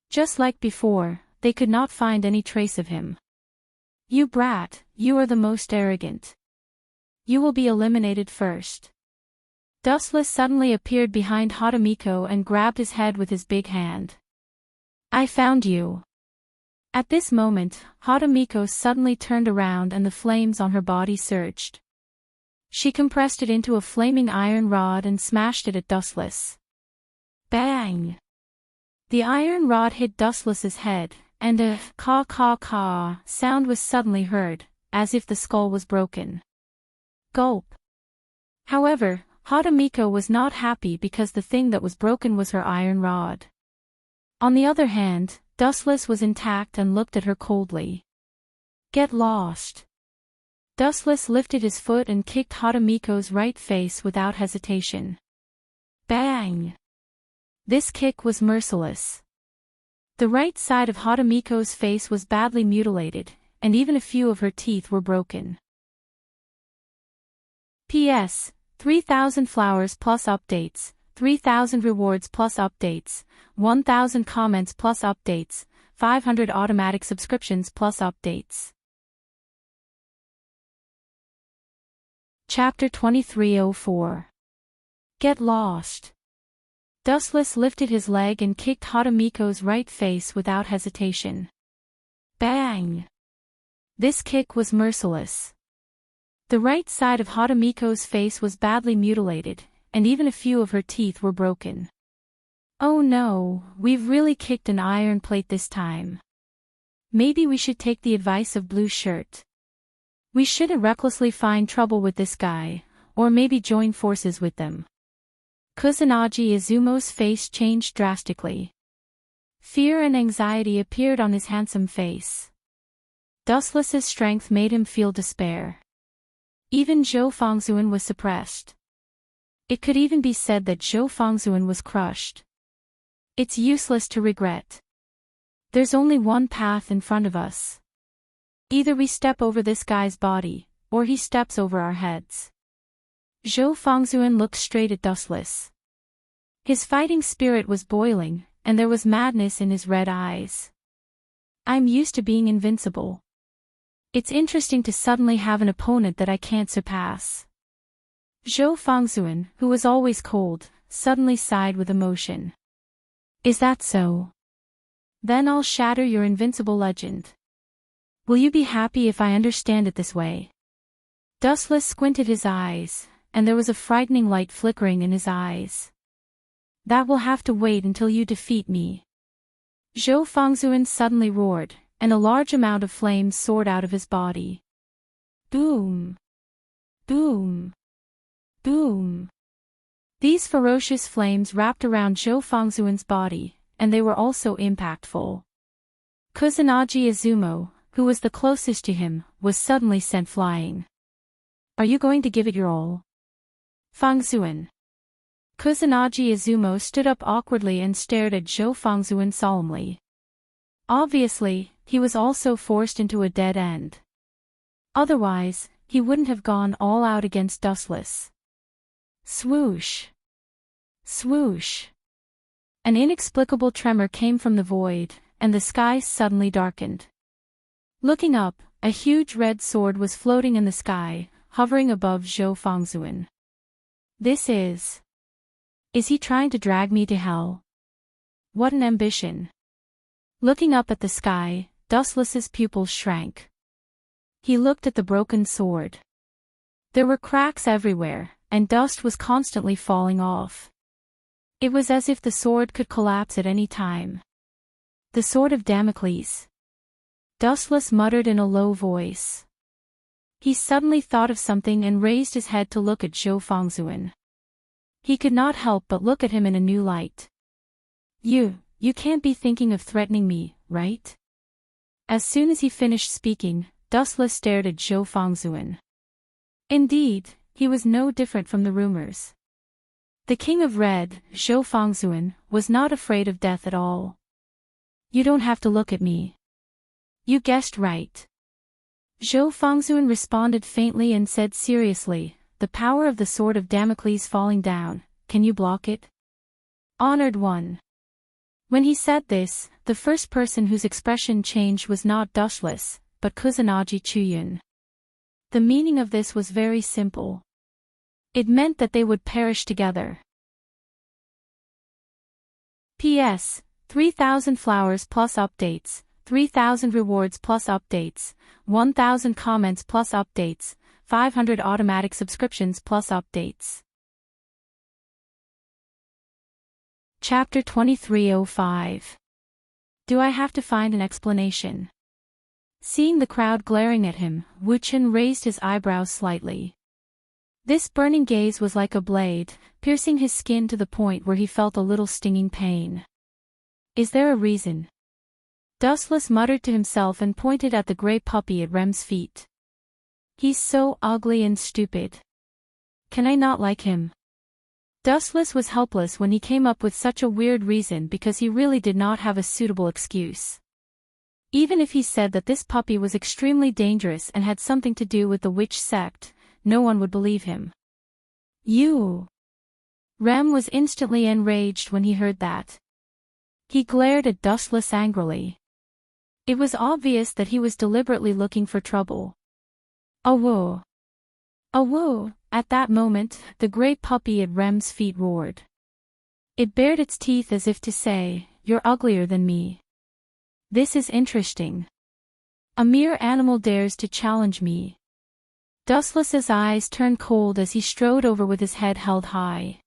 Just like before, they could not find any trace of him. You brat, you are the most arrogant. You will be eliminated first. Dustless suddenly appeared behind Hatamiko and grabbed his head with his big hand. I found you. At this moment, Hatamiko suddenly turned around and the flames on her body surged. She compressed it into a flaming iron rod and smashed it at Dustless. Bang! The iron rod hit Dustless's head, and a caw sound was suddenly heard, as if the skull was broken. Gulp. However, Hatamiko was not happy because the thing that was broken was her iron rod. On the other hand, Dustless was intact and looked at her coldly. Get lost. Dustless lifted his foot and kicked Hatamiko's right face without hesitation. Bang! This kick was merciless. The right side of Hatamiko's face was badly mutilated, and even a few of her teeth were broken. P.S. 3,000 flowers plus updates, 3,000 rewards plus updates, 1,000 comments plus updates, 500 automatic subscriptions plus updates. Chapter 2304. Get lost. Dustless lifted his leg and kicked Hatamiko's right face without hesitation. Bang! This kick was merciless. The right side of Hatamiko's face was badly mutilated, and even a few of her teeth were broken. Oh no, we've really kicked an iron plate this time. Maybe we should take the advice of Blue Shirt. We shouldn't recklessly find trouble with this guy, or maybe join forces with them. Kusanagi Izumo's face changed drastically. Fear and anxiety appeared on his handsome face. Dustless's strength made him feel despair. Even Zhou Fangzuan was suppressed. It could even be said that Zhou Fangzuan was crushed. It's useless to regret. There's only one path in front of us. Either we step over this guy's body, or he steps over our heads. Zhou Fangzuan looked straight at Dustless. His fighting spirit was boiling, and there was madness in his red eyes. I'm used to being invincible. It's interesting to suddenly have an opponent that I can't surpass. Zhou Fangzuan, who was always cold, suddenly sighed with emotion. Is that so? Then I'll shatter your invincible legend. Will you be happy if I understand it this way? Dustless squinted his eyes, and there was a frightening light flickering in his eyes. That will have to wait until you defeat me. Zhou Fangzuan suddenly roared, and a large amount of flames soared out of his body. Boom! Boom! Boom! These ferocious flames wrapped around Zhou Fangzuan's body, and they were also impactful. Kusanagi Izumo, who was the closest to him, was suddenly sent flying. Are you going to give it your all? Fangzuan. Kusanagi Izumo stood up awkwardly and stared at Zhou Fangzuan solemnly. Obviously, he was also forced into a dead end. Otherwise, he wouldn't have gone all out against Dustless. Swoosh! Swoosh! An inexplicable tremor came from the void, and the sky suddenly darkened. Looking up, a huge red sword was floating in the sky, hovering above Zhou Fangzuan. This is... Is he trying to drag me to hell? What an ambition. Looking up at the sky, Dustless's pupils shrank. He looked at the broken sword. There were cracks everywhere, and dust was constantly falling off. It was as if the sword could collapse at any time. The sword of Damocles. Dustless muttered in a low voice. He suddenly thought of something and raised his head to look at Zhou Fangzuan. He could not help but look at him in a new light. You can't be thinking of threatening me, right? As soon as he finished speaking, Dustless stared at Zhou Fangzuan. Indeed, he was no different from the rumors. The King of Red, Zhou Fangzuan, was not afraid of death at all. You don't have to look at me. You guessed right. Zhou Fangzuan responded faintly and said seriously, the power of the sword of Damocles falling down, can you block it? Honored one. When he said this, the first person whose expression changed was not Dustless, but Kusanagi Chuyun. The meaning of this was very simple. It meant that they would perish together. P.S. 3,000 flowers plus updates, 3,000 rewards plus updates, 1,000 comments plus updates, 500 automatic subscriptions plus updates. Chapter 2305. Do I have to find an explanation? Seeing the crowd glaring at him, Wu Chen raised his eyebrows slightly. This burning gaze was like a blade, piercing his skin to the point where he felt a little stinging pain. Is there a reason? Dustless muttered to himself and pointed at the gray puppy at Rem's feet. He's so ugly and stupid. Can I not like him? Dustless was helpless when he came up with such a weird reason because he really did not have a suitable excuse. Even if he said that this puppy was extremely dangerous and had something to do with the witch sect, no one would believe him. You! Rem was instantly enraged when he heard that. He glared at Dustless angrily. It was obvious that he was deliberately looking for trouble. Awoo! Awoo! At that moment, the gray puppy at Rem's feet roared. It bared its teeth as if to say, "You're uglier than me. This is interesting. A mere animal dares to challenge me." Dustless's eyes turned cold as he strode over with his head held high.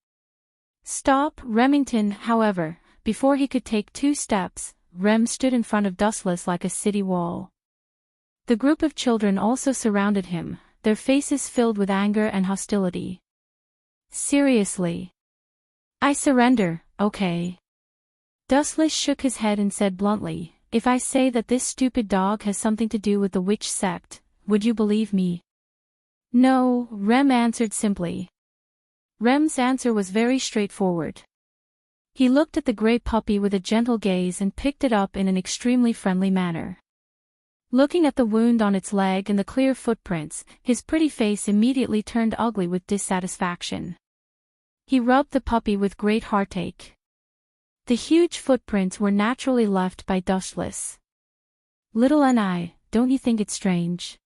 Stop, Remington. However, before he could take 2 steps, Rem stood in front of Dustless like a city wall. The group of children also surrounded him, their faces filled with anger and hostility. Seriously? I surrender, okay? Dustless shook his head and said bluntly, if I say that this stupid dog has something to do with the witch sect, would you believe me? No, Rem answered simply. Rem's answer was very straightforward. He looked at the gray puppy with a gentle gaze and picked it up in an extremely friendly manner. Looking at the wound on its leg and the clear footprints, his pretty face immediately turned ugly with dissatisfaction. He rubbed the puppy with great heartache. The huge footprints were naturally left by Dustless. Little N.I., don't you think it's strange?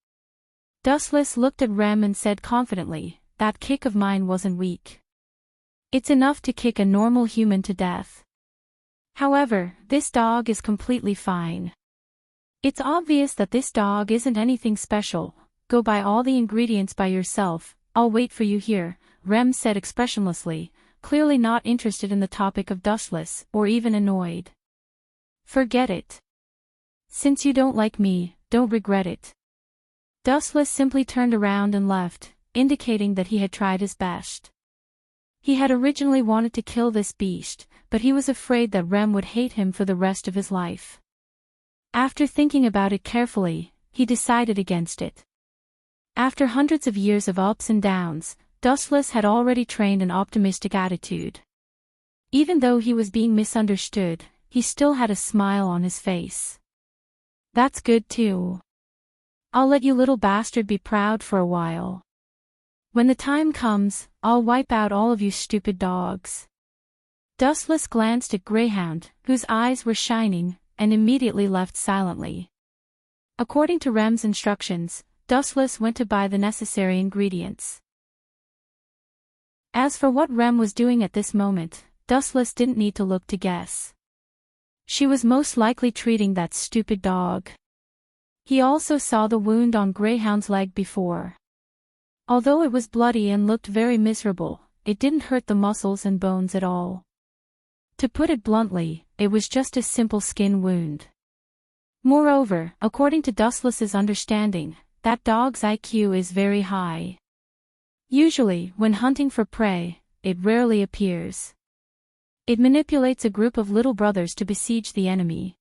Dustless looked at Rem and said confidently, that kick of mine wasn't weak. It's enough to kick a normal human to death. However, this dog is completely fine. It's obvious that this dog isn't anything special. Go buy all the ingredients by yourself, I'll wait for you here, Rem said expressionlessly, clearly not interested in the topic of Dustless or even annoyed. Forget it. Since you don't like me, don't regret it. Dustless simply turned around and left, indicating that he had tried his best. He had originally wanted to kill this beast, but he was afraid that Rem would hate him for the rest of his life. After thinking about it carefully, he decided against it. After hundreds of years of ups and downs, Dustless had already trained an optimistic attitude. Even though he was being misunderstood, he still had a smile on his face. That's good too. I'll let you little bastard be proud for a while. When the time comes, I'll wipe out all of you stupid dogs. Dustless glanced at Greyhound, whose eyes were shining, and immediately left silently. According to Rem's instructions, Dustless went to buy the necessary ingredients. As for what Rem was doing at this moment, Dustless didn't need to look to guess. She was most likely treating that stupid dog. He also saw the wound on Greyhound's leg before. Although it was bloody and looked very miserable, it didn't hurt the muscles and bones at all. To put it bluntly, it was just a simple skin wound. Moreover, according to Dustless's understanding, that dog's IQ is very high. Usually, when hunting for prey, it rarely appears. It manipulates a group of little brothers to besiege the enemy.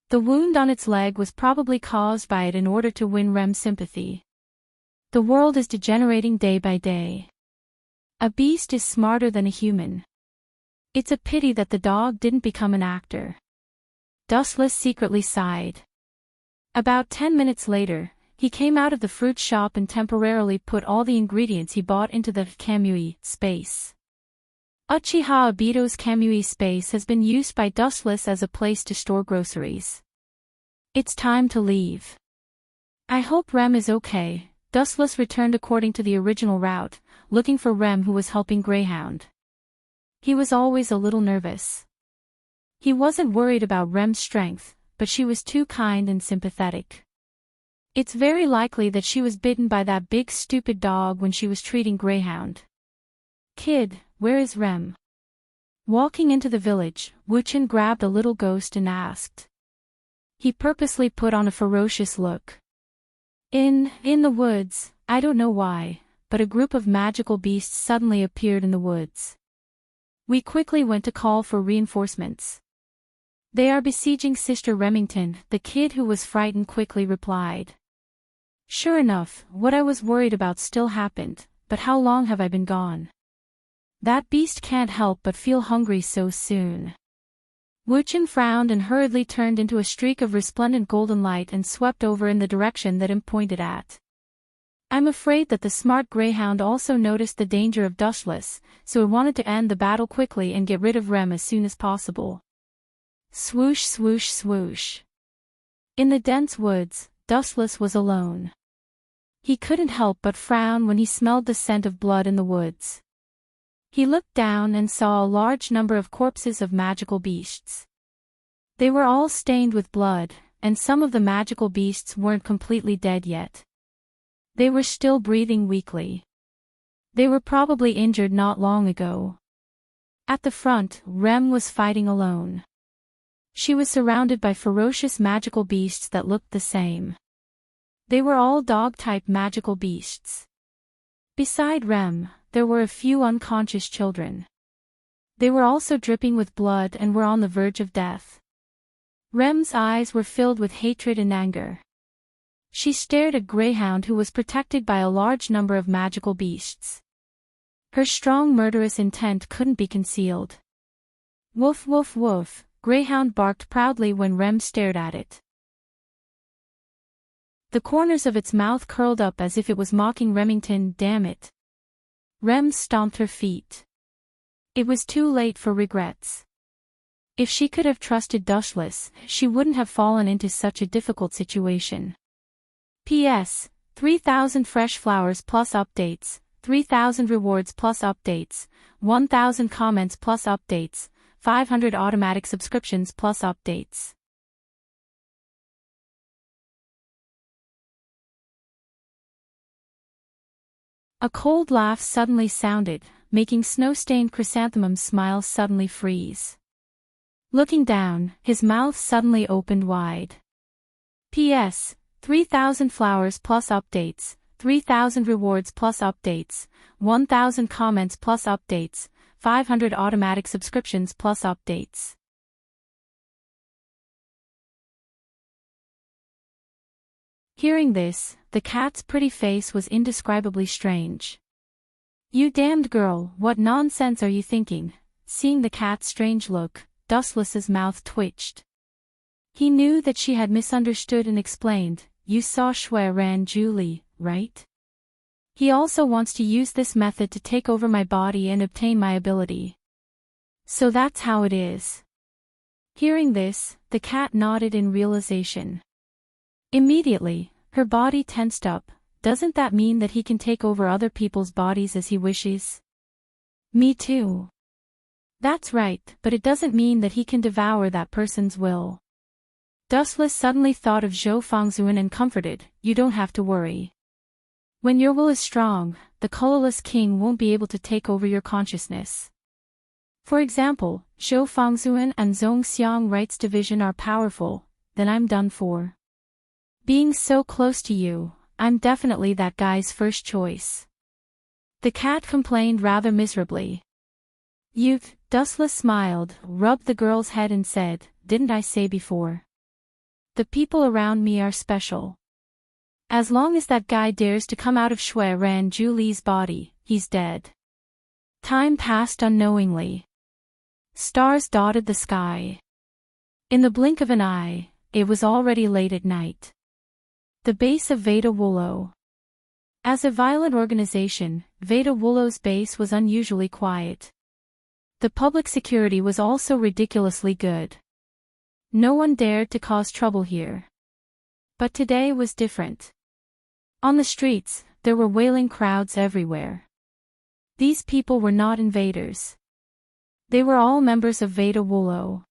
The wound on its leg was probably caused by it in order to win Rem's sympathy. The world is degenerating day by day. A beast is smarter than a human. It's a pity that the dog didn't become an actor. Dustless secretly sighed. About 10 minutes later, he came out of the fruit shop and temporarily put all the ingredients he bought into the Kamui space. Uchiha Obito's Kamui space has been used by Dustless as a place to store groceries. It's time to leave. I hope Rem is okay. Dustless returned according to the original route, looking for Rem, who was helping Greyhound. He was always a little nervous. He wasn't worried about Rem's strength, but she was too kind and sympathetic. It's very likely that she was bitten by that big stupid dog when she was treating Greyhound. Kid, where is Rem? Walking into the village, Wuchen grabbed a little ghost and asked. He purposely put on a ferocious look. In the woods, I don't know why, but a group of magical beasts suddenly appeared in the woods. We quickly went to call for reinforcements. They are besieging Sister Remington, the kid who was frightened quickly replied. Sure enough, what I was worried about still happened, but how long have I been gone? That beast can't help but feel hungry so soon. Wuchen frowned and hurriedly turned into a streak of resplendent golden light and swept over in the direction that him pointed at. I'm afraid that the smart Greyhound also noticed the danger of Dustless, so it wanted to end the battle quickly and get rid of Rem as soon as possible. Swoosh swoosh swoosh. In the dense woods, Dustless was alone. He couldn't help but frown when he smelled the scent of blood in the woods. He looked down and saw a large number of corpses of magical beasts. They were all stained with blood, and some of the magical beasts weren't completely dead yet. They were still breathing weakly. They were probably injured not long ago. At the front, Rem was fighting alone. She was surrounded by ferocious magical beasts that looked the same. They were all dog-type magical beasts. Beside Rem, there were a few unconscious children. They were also dripping with blood and were on the verge of death. Rem's eyes were filled with hatred and anger. She stared at Greyhound, who was protected by a large number of magical beasts. Her strong murderous intent couldn't be concealed. Woof woof woof, Greyhound barked proudly when Rem stared at it. The corners of its mouth curled up as if it was mocking Remington. Damn it. Rem stomped her feet. It was too late for regrets. If she could have trusted Dustless, she wouldn't have fallen into such a difficult situation. P.S. 3,000 fresh flowers plus updates, 3,000 rewards plus updates, 1,000 comments plus updates, 500 automatic subscriptions plus updates. A cold laugh suddenly sounded, making snow-stained Chrysanthemum's smile suddenly freeze. Looking down, his mouth suddenly opened wide. P.S. 3,000 flowers plus updates, 3,000 rewards plus updates, 1,000 comments plus updates, 500 automatic subscriptions plus updates. Hearing this, the cat's pretty face was indescribably strange. You damned girl, what nonsense are you thinking? Seeing the cat's strange look, Dustless's mouth twitched. He knew that she had misunderstood and explained, you saw Shui Ran Julie, right? He also wants to use this method to take over my body and obtain my ability. So that's how it is. Hearing this, the cat nodded in realization. Immediately, her body tensed up. Doesn't that mean that he can take over other people's bodies as he wishes? Me too. That's right, but it doesn't mean that he can devour that person's will. Dustless suddenly thought of Zhou Fangzhuan and comforted, "You don't have to worry. When your will is strong, the colorless king won't be able to take over your consciousness. For example, Zhou Fangzhuan and Zhongxiang Rights Division are powerful, then I'm done for. Being so close to you, I'm definitely that guy's first choice." The cat complained rather miserably. "You've," Dustless smiled, rubbed the girl's head and said, "Didn't I say before? The people around me are special. As long as that guy dares to come out of Shui Ran Juli's body, he's dead." Time passed unknowingly. Stars dotted the sky. In the blink of an eye, it was already late at night. The base of Veda Wullo. As a violent organization, Veda Wullo's base was unusually quiet. The public security was also ridiculously good. No one dared to cause trouble here. But today was different. On the streets, there were wailing crowds everywhere. These people were not invaders. They were all members of Veda Wullo.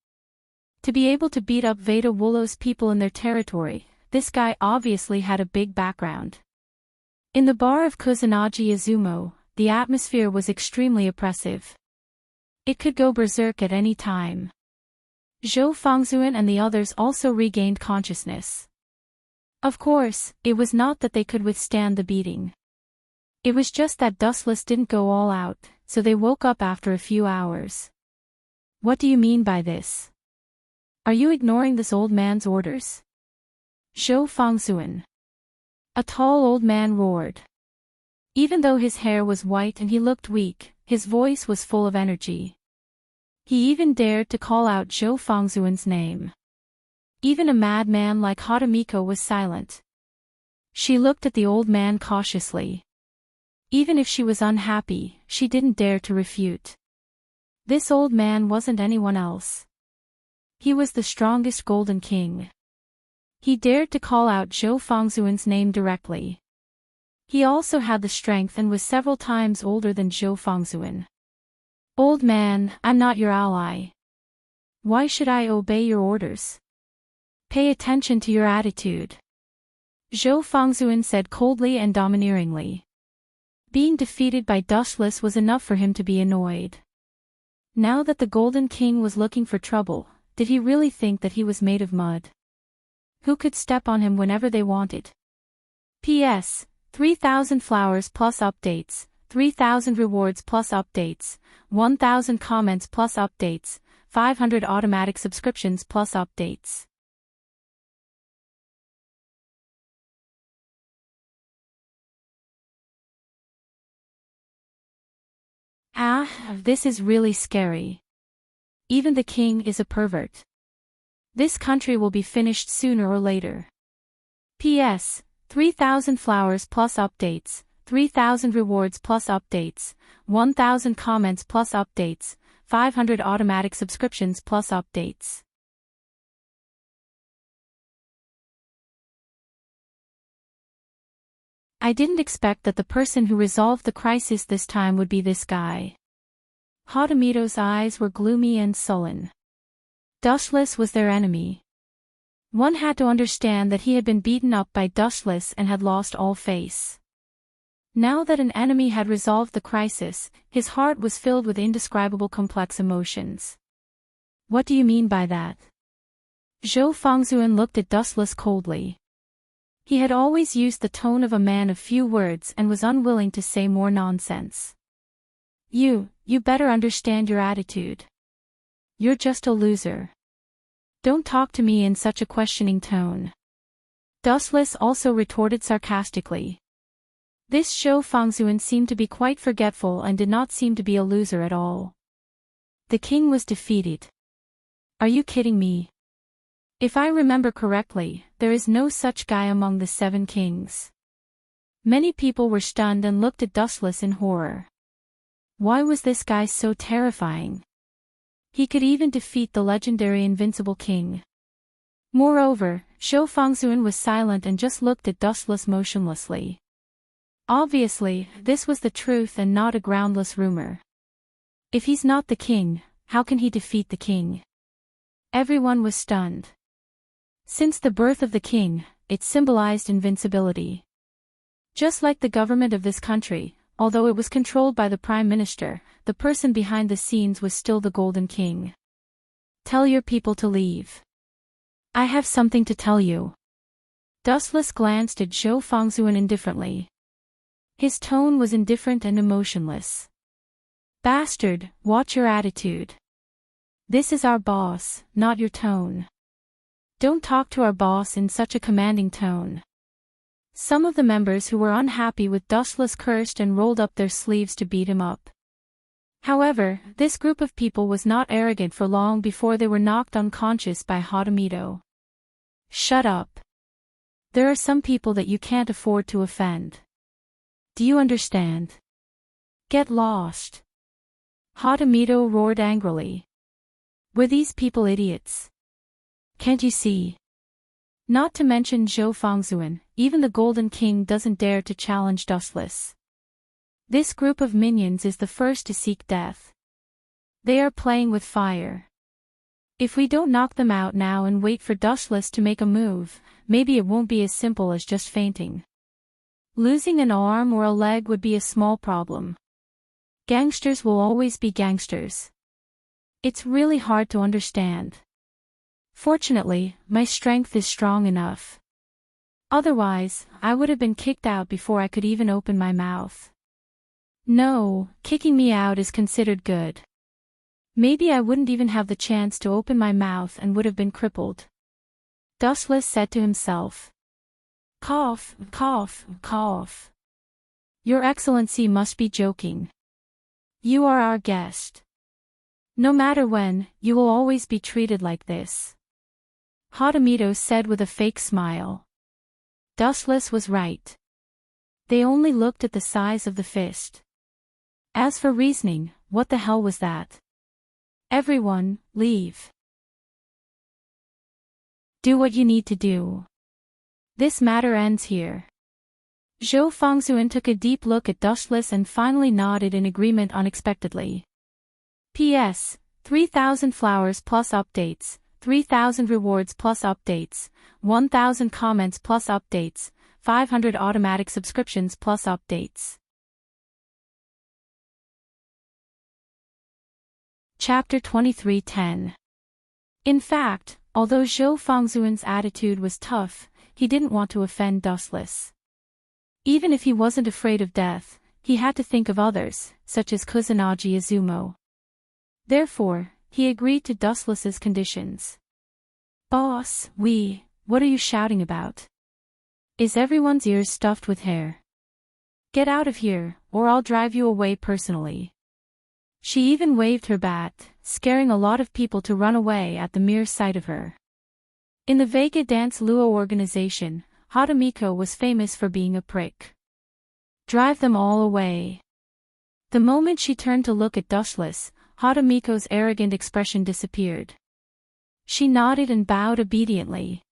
To be able to beat up Veda Wullo's people in their territory, this guy obviously had a big background. In the bar of Kusanagi Izumo, the atmosphere was extremely oppressive. It could go berserk at any time. Zhou Fangzhuan and the others also regained consciousness. Of course, it was not that they could withstand the beating. It was just that Dustless didn't go all out, so they woke up after a few hours. "What do you mean by this? Are you ignoring this old man's orders?" Zhou Fangzhuan, a tall old man, roared. Even though his hair was white and he looked weak, his voice was full of energy. He even dared to call out Zhou Fangzhuan's name. Even a madman like Hatamiko was silent. She looked at the old man cautiously. Even if she was unhappy, she didn't dare to refute. This old man wasn't anyone else. He was the strongest Golden King. He dared to call out Zhou Fangzhuan's name directly. He also had the strength and was several times older than Zhou Fangzhuan. "Old man, I'm not your ally. Why should I obey your orders? Pay attention to your attitude," Zhou Fangzhuan said coldly and domineeringly. Being defeated by Dustless was enough for him to be annoyed. Now that the Golden King was looking for trouble, did he really think that he was made of mud? Who could step on him whenever they wanted? P.S. 3,000 flowers plus updates, 3,000 rewards plus updates, 1,000 comments plus updates, 500 automatic subscriptions plus updates. This is really scary. Even the king is a pervert. This country will be finished sooner or later. P.S. 3,000 flowers plus updates, 3,000 rewards plus updates, 1,000 comments plus updates, 500 automatic subscriptions plus updates. I didn't expect that the person who resolved the crisis this time would be this guy. Hatamito's eyes were gloomy and sullen. Dustless was their enemy. One had to understand that he had been beaten up by Dustless and had lost all face. Now that an enemy had resolved the crisis, his heart was filled with indescribable complex emotions. What do you mean by that? Zhou Fangzhuan looked at Dustless coldly. He had always used the tone of a man of few words and was unwilling to say more nonsense. You better understand your attitude. You're just a loser. Don't talk to me in such a questioning tone. Dustless also retorted sarcastically. This Zhou Fangzhuan seemed to be quite forgetful and did not seem to be a loser at all. The king was defeated. Are you kidding me? If I remember correctly, there is no such guy among the 7 kings. Many people were stunned and looked at Dustless in horror. Why was this guy so terrifying? He could even defeat the legendary Invincible King. Moreover, Zhou Fangzhuan was silent and just looked at Dustless motionlessly. Obviously, this was the truth and not a groundless rumor. If he's not the king, how can he defeat the king? Everyone was stunned. Since the birth of the king, it symbolized invincibility. Just like the government of this country, although it was controlled by the prime minister, the person behind the scenes was still the Golden King. Tell your people to leave. I have something to tell you. Dustless glanced at Zhou Fangzhuan indifferently. His tone was indifferent and emotionless. Bastard, watch your attitude. This is our boss, not your tone. Don't talk to our boss in such a commanding tone. Some of the members who were unhappy with Dustless cursed and rolled up their sleeves to beat him up. However, this group of people was not arrogant for long before they were knocked unconscious by Hatamito. Shut up. There are some people that you can't afford to offend. Do you understand? Get lost. Hatamito roared angrily. Were these people idiots? Can't you see? Not to mention Zhou Fangzhuan, even the Golden King doesn't dare to challenge Dustless. This group of minions is the first to seek death. They are playing with fire. If we don't knock them out now and wait for Dustless to make a move, maybe it won't be as simple as just fainting. Losing an arm or a leg would be a small problem. Gangsters will always be gangsters. It's really hard to understand. Fortunately, my strength is strong enough. Otherwise, I would have been kicked out before I could even open my mouth. No, kicking me out is considered good. Maybe I wouldn't even have the chance to open my mouth and would have been crippled. Dustless said to himself. Cough, cough, cough. Your Excellency must be joking. You are our guest. No matter when, you will always be treated like this. Hatamito said with a fake smile. Dustless was right. They only looked at the size of the fist. As for reasoning, what the hell was that? Everyone, leave. Do what you need to do. This matter ends here. Zhou Fangzhuan took a deep look at Dustless and finally nodded in agreement unexpectedly. P.S. 3,000 flowers plus updates, 3,000 rewards plus updates, 1,000 comments plus updates, 500 automatic subscriptions plus updates. Chapter 23:10. In fact, although Zhou Fangzhuan's attitude was tough, he didn't want to offend Dustless. Even if he wasn't afraid of death, he had to think of others, such as Kusanagi Izumo. Therefore, he agreed to Dustless's conditions. Boss, what are you shouting about? Is everyone's ears stuffed with hair? Get out of here, or I'll drive you away personally. She even waved her bat, scaring a lot of people to run away at the mere sight of her. In the Vega Dance Luo organization, Hatamiko was famous for being a prick. Drive them all away. The moment she turned to look at Dustless, Hatamiko's arrogant expression disappeared. She nodded and bowed obediently.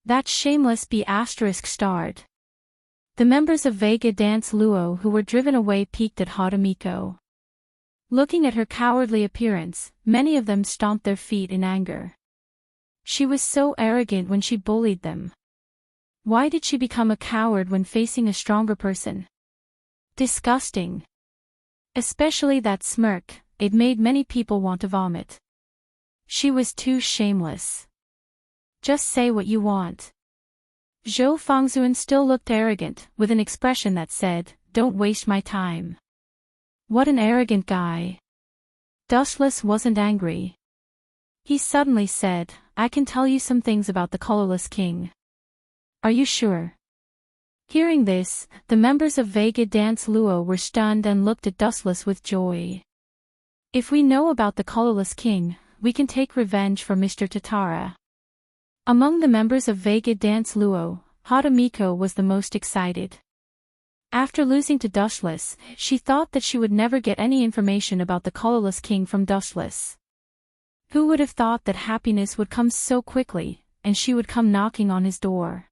That shameless B** starred. The members of Vega Dance Luo who were driven away peeked at Hatamiko. Looking at her cowardly appearance, many of them stomped their feet in anger. She was so arrogant when she bullied them. Why did she become a coward when facing a stronger person? Disgusting. Especially that smirk, it made many people want to vomit. She was too shameless. Just say what you want. Zhou Fangzhuan still looked arrogant, with an expression that said, "Don't waste my time." What an arrogant guy. Dustless wasn't angry. He suddenly said, "I can tell you some things about the Colorless King." Are you sure? Hearing this, the members of Vega Dance Luo were stunned and looked at Dustless with joy. If we know about the Colorless King, we can take revenge for Mr. Tatara. Among the members of Vega Dance Luo, Hatamiko was the most excited. After losing to Dustless, she thought that she would never get any information about the Colorless King from Dustless. Who would have thought that happiness would come so quickly, and she would come knocking on his door?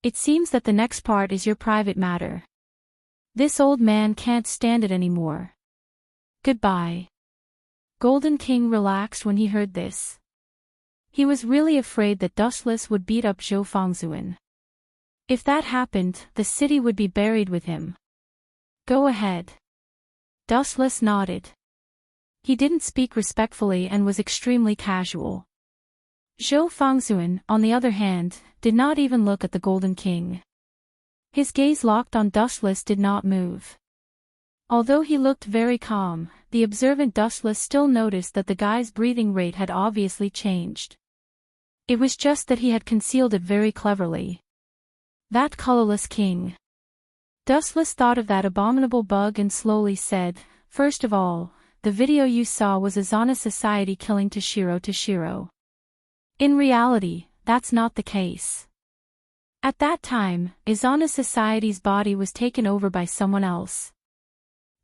It seems that the next part is your private matter. This old man can't stand it anymore. Goodbye. Golden King relaxed when he heard this. He was really afraid that Dustless would beat up Zhou Fangzuan. If that happened, the city would be buried with him. Go ahead. Dustless nodded. He didn't speak respectfully and was extremely casual. Zhou Fangzuan, on the other hand, did not even look at the Golden King. His gaze locked on Dustless did not move. Although he looked very calm, the observant Dustless still noticed that the guy's breathing rate had obviously changed. It was just that he had concealed it very cleverly. That colorless king. Dustless thought of that abominable bug and slowly said, "First of all, the video you saw was Azana Society killing Toshiro. In reality, that's not the case. At that time, Azana Society's body was taken over by someone else.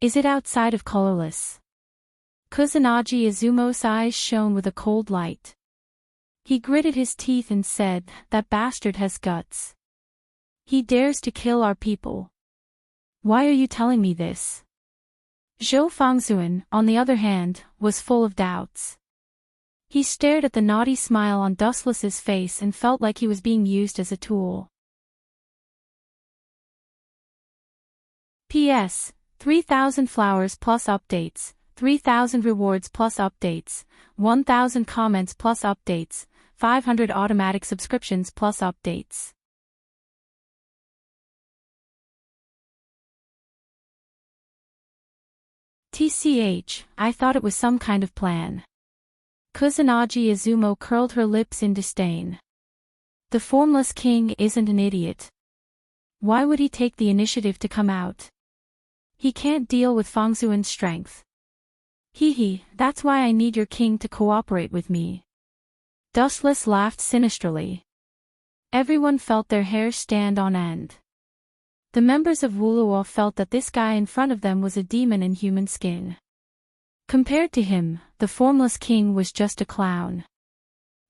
Is it outside of colorless?" Kusanagi Izumo's eyes shone with a cold light. He gritted his teeth and said, "That bastard has guts. He dares to kill our people. Why are you telling me this?" Zhou Fangzuan, on the other hand, was full of doubts. He stared at the naughty smile on Dustless's face and felt like he was being used as a tool. P.S. 3,000 flowers plus updates, 3,000 rewards plus updates, 1,000 comments plus updates, 500 automatic subscriptions plus updates. TCH, I thought it was some kind of plan. Kusanagi Izumo curled her lips in disdain. The formless king isn't an idiot. Why would he take the initiative to come out? He can't deal with Fangzuan's strength. That's why I need your king to cooperate with me. Dustless laughed sinisterly. Everyone felt their hair stand on end. The members of Wuluo felt that this guy in front of them was a demon in human skin. Compared to him, the formless king was just a clown.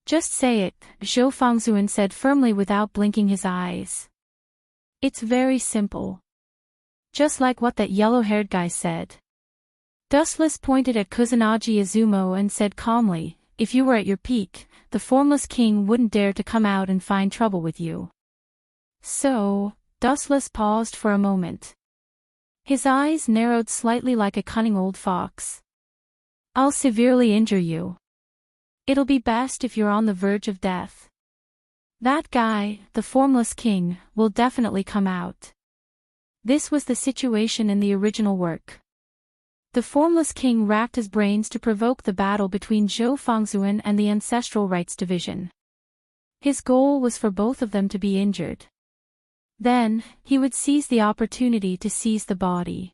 Just say it, Zhou Fangzuan said firmly without blinking his eyes. It's very simple. Just like what that yellow-haired guy said. Dustless pointed at Kusanagi Izumo and said calmly, "If you were at your peak, the formless king wouldn't dare to come out and find trouble with you." So, Dustless paused for a moment. His eyes narrowed slightly like a cunning old fox. "I'll severely injure you. It'll be best if you're on the verge of death. That guy, the formless king, will definitely come out." This was the situation in the original work. The formless king racked his brains to provoke the battle between Zhou Fangzuan and the Ancestral Rites Division. His goal was for both of them to be injured. Then, he would seize the opportunity to seize the body.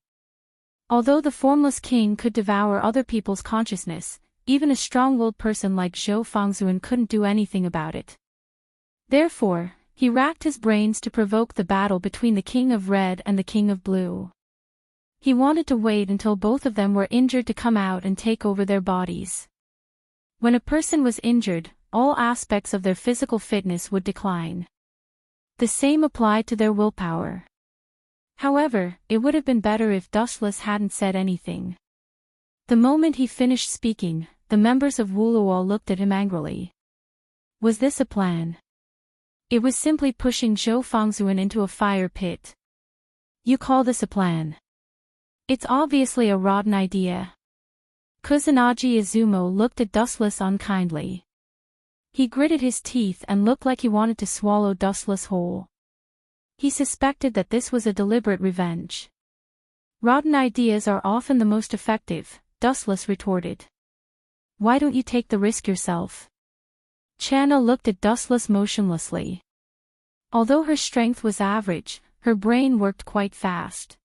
Although the formless king could devour other people's consciousness, even a strong-willed person like Zhou Fangzuan couldn't do anything about it. Therefore, he racked his brains to provoke the battle between the King of Red and the King of Blue. He wanted to wait until both of them were injured to come out and take over their bodies. When a person was injured, all aspects of their physical fitness would decline. The same applied to their willpower. However, it would have been better if Dustless hadn't said anything. The moment he finished speaking, the members of Wuluo looked at him angrily. Was this a plan? It was simply pushing Zhou Fangzuan into a fire pit. You call this a plan? It's obviously a rotten idea. Kusanagi Izumo looked at Dustless unkindly. He gritted his teeth and looked like he wanted to swallow Dustless whole. He suspected that this was a deliberate revenge. Rotten ideas are often the most effective, Dustless retorted. Why don't you take the risk yourself? Channa looked at Dustless motionlessly. Although her strength was average, her brain worked quite fast.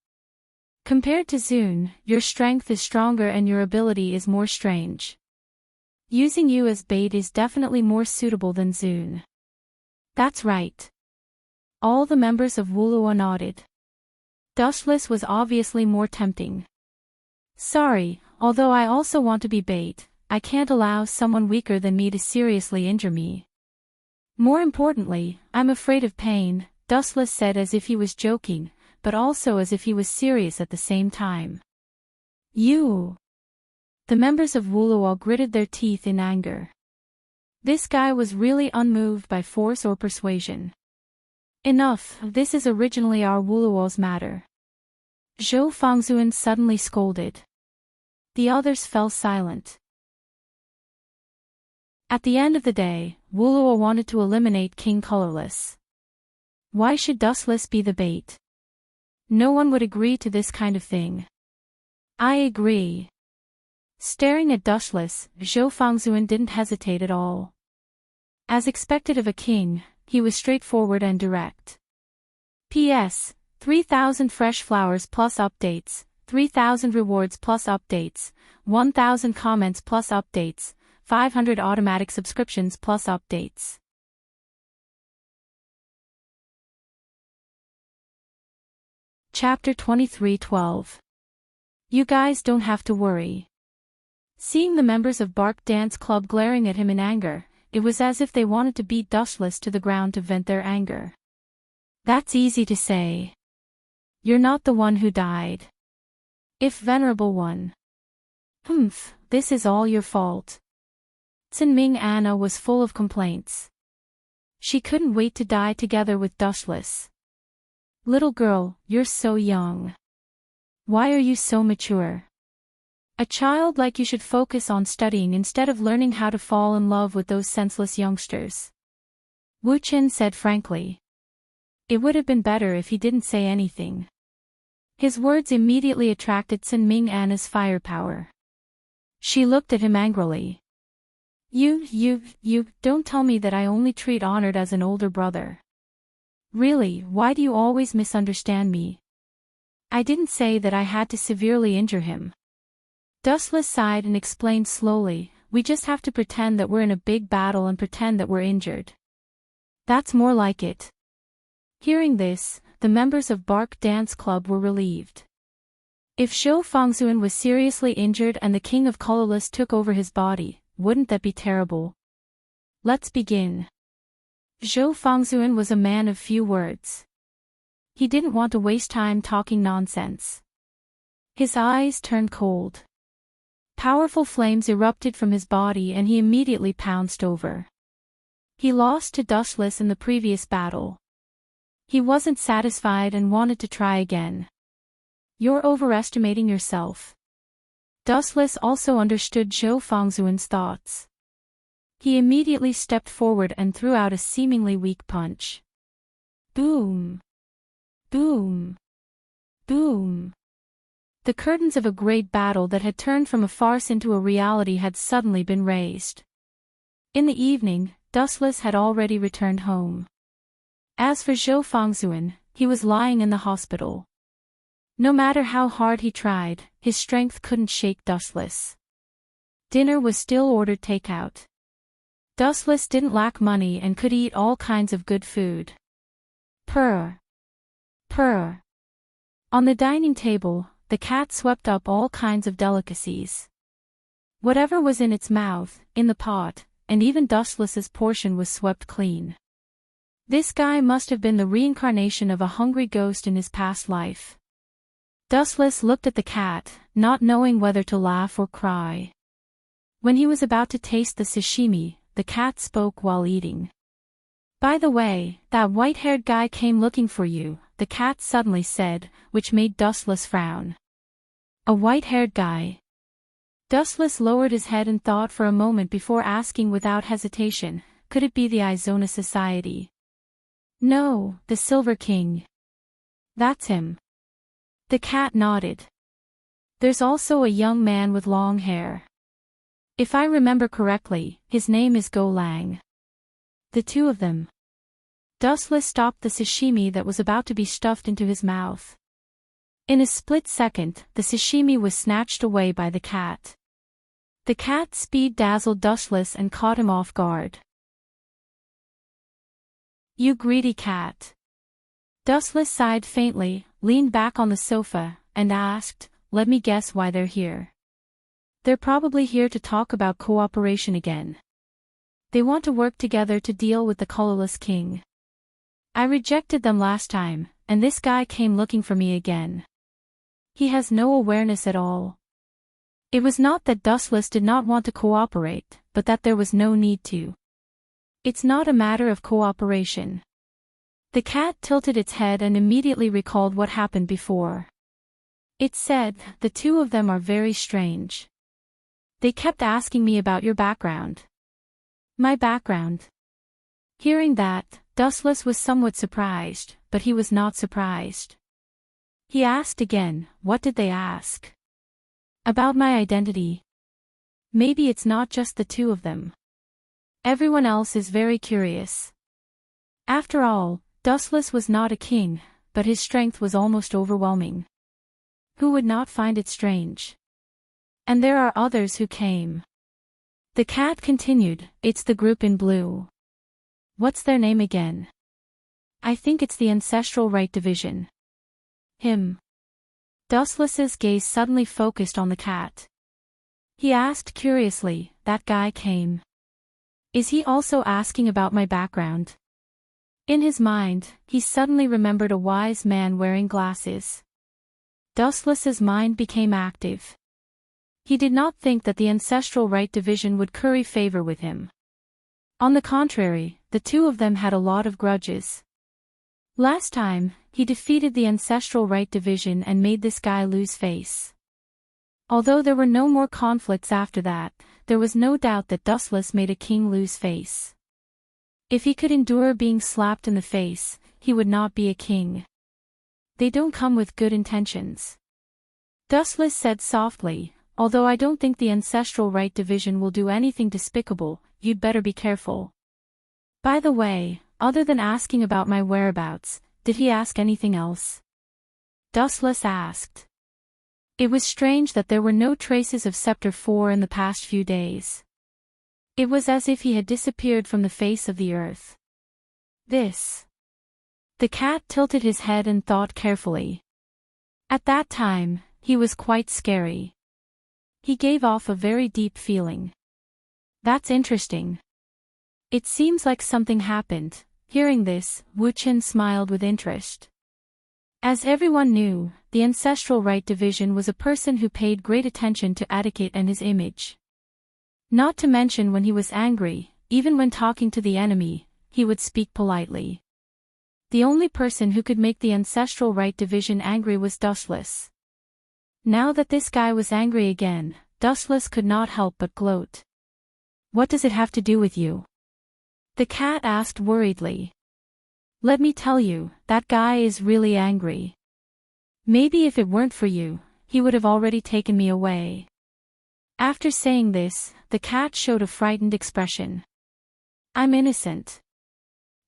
Compared to Zune, your strength is stronger and your ability is more strange. Using you as bait is definitely more suitable than Zune. That's right. All the members of Wuluo nodded. Dustless was obviously more tempting. Sorry, although I also want to be bait, I can't allow someone weaker than me to seriously injure me. More importantly, I'm afraid of pain, Dustless said as if he was joking, but also as if he was serious at the same time. You! The members of Wuluo gritted their teeth in anger. This guy was really unmoved by force or persuasion. Enough, this is originally our Wuluo's matter. Zhou Fangzhuan suddenly scolded. The others fell silent. At the end of the day, Wuluo wanted to eliminate King Colorless. Why should Dustless be the bait? No one would agree to this kind of thing. I agree. Staring at Dustless, Zhou Fangzhuan didn't hesitate at all. As expected of a king, he was straightforward and direct. P.S. 3,000 fresh flowers plus updates, 3,000 rewards plus updates, 1,000 comments plus updates, 500 automatic subscriptions plus updates. Chapter 23:12. You guys don't have to worry. Seeing the members of Bark Dance Club glaring at him in anger, it was as if they wanted to beat Dustless to the ground to vent their anger. That's easy to say. You're not the one who died. If Venerable One. This is all your fault. Sinming Anna was full of complaints. She couldn't wait to die together with Dustless. Little girl, you're so young. Why are you so mature? A child like you should focus on studying instead of learning how to fall in love with those senseless youngsters. Wu Qin said frankly. It would have been better if he didn't say anything. His words immediately attracted Sinming Anna's firepower. She looked at him angrily. You don't tell me that I only treat Honored as an older brother. Really, why do you always misunderstand me? I didn't say that I had to severely injure him. Dustless sighed and explained slowly, we just have to pretend that we're in a big battle and pretend that we're injured. That's more like it. Hearing this, the members of Bark Dance Club were relieved. If Zhou Fangzhuan was seriously injured and the King of Colorless took over his body, wouldn't that be terrible? Let's begin. Zhou Fangzhuan was a man of few words. He didn't want to waste time talking nonsense. His eyes turned cold. Powerful flames erupted from his body and he immediately pounced over. He lost to Dustless in the previous battle. He wasn't satisfied and wanted to try again. You're overestimating yourself. Dustless also understood Zhou Fangzhuan's thoughts. He immediately stepped forward and threw out a seemingly weak punch. Boom! Boom! Boom! The curtains of a great battle that had turned from a farce into a reality had suddenly been raised. In the evening, Dustless had already returned home. As for Zhou Fangzhuan, he was lying in the hospital. No matter how hard he tried, his strength couldn't shake Dustless. Dinner was still ordered takeout. Dustless didn't lack money and could eat all kinds of good food. Purr. Purr. On the dining table, the cat swept up all kinds of delicacies. Whatever was in its mouth, in the pot, and even Dustless's portion was swept clean. This guy must have been the reincarnation of a hungry ghost in his past life. Dustless looked at the cat, not knowing whether to laugh or cry. When he was about to taste the sashimi, the cat spoke while eating. By the way, that white-haired guy came looking for you, the cat suddenly said, which made Dustless frown. A white-haired guy. Dustless lowered his head and thought for a moment before asking without hesitation, could it be the Izona Society? No, the Silver King. That's him. The cat nodded. There's also a young man with long hair. If I remember correctly, his name is Go Lang. The two of them. Dustless stopped the sashimi that was about to be stuffed into his mouth. In a split second, the sashimi was snatched away by the cat. The cat's speed dazzled Dustless and caught him off guard. You greedy cat. Dustless sighed faintly, leaned back on the sofa, and asked, let me guess why they're here. They're probably here to talk about cooperation again. They want to work together to deal with the Colorless King. I rejected them last time, and this guy came looking for me again. He has no awareness at all. It was not that Dustless did not want to cooperate, but that there was no need to. It's not a matter of cooperation. The cat tilted its head and immediately recalled what happened before. It said, the two of them are very strange. They kept asking me about your background. My background. Hearing that, Dustless was somewhat surprised, but he was not surprised. He asked again, what did they ask? About my identity. Maybe it's not just the two of them. Everyone else is very curious. After all, Dustless was not a king, but his strength was almost overwhelming. Who would not find it strange? And there are others who came. The cat continued, it's the group in blue. What's their name again? I think it's the Ancestral Right Division. Him. Dustless's gaze suddenly focused on the cat. He asked curiously, that guy came. Is he also asking about my background? In his mind, he suddenly remembered a wise man wearing glasses. Dustless's mind became active. He did not think that the Ancestral Right Division would curry favor with him. On the contrary, the two of them had a lot of grudges. Last time, he defeated the Ancestral Right Division and made this guy lose face. Although there were no more conflicts after that, there was no doubt that Dustless made a king lose face. If he could endure being slapped in the face, he would not be a king. They don't come with good intentions. Dustless said softly, although I don't think the Ancestral Right Division will do anything despicable, you'd better be careful. By the way, other than asking about my whereabouts, did he ask anything else? Dustless asked. It was strange that there were no traces of Scepter 4 in the past few days. It was as if he had disappeared from the face of the earth. This. The cat tilted his head and thought carefully. At that time, he was quite scary. He gave off a very deep feeling. That's interesting. It seems like something happened. Hearing this, Wu Chen smiled with interest. As everyone knew, the Ancestral Right Division was a person who paid great attention to etiquette and his image. Not to mention when he was angry, even when talking to the enemy, he would speak politely. The only person who could make the Ancestral Right Division angry was Dustless. Now that this guy was angry again, Dustless could not help but gloat. What does it have to do with you? The cat asked worriedly. Let me tell you, that guy is really angry. Maybe if it weren't for you, he would have already taken me away. After saying this, the cat showed a frightened expression. I'm innocent.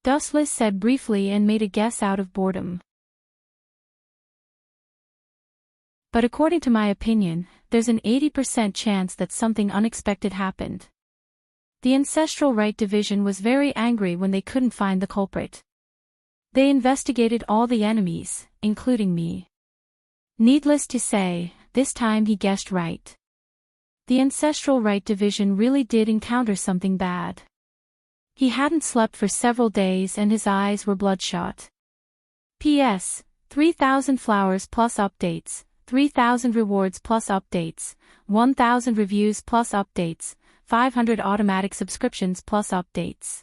Dustless said briefly and made a guess out of boredom. But according to my opinion, there's an 80% chance that something unexpected happened. The Ancestral Right Division was very angry when they couldn't find the culprit. They investigated all the enemies, including me. Needless to say, this time he guessed right. The Ancestral Right Division really did encounter something bad. He hadn't slept for several days and his eyes were bloodshot. P.S. 3,000 flowers plus updates, 3,000 rewards plus updates, 1,000 reviews plus updates, 500 automatic subscriptions plus updates.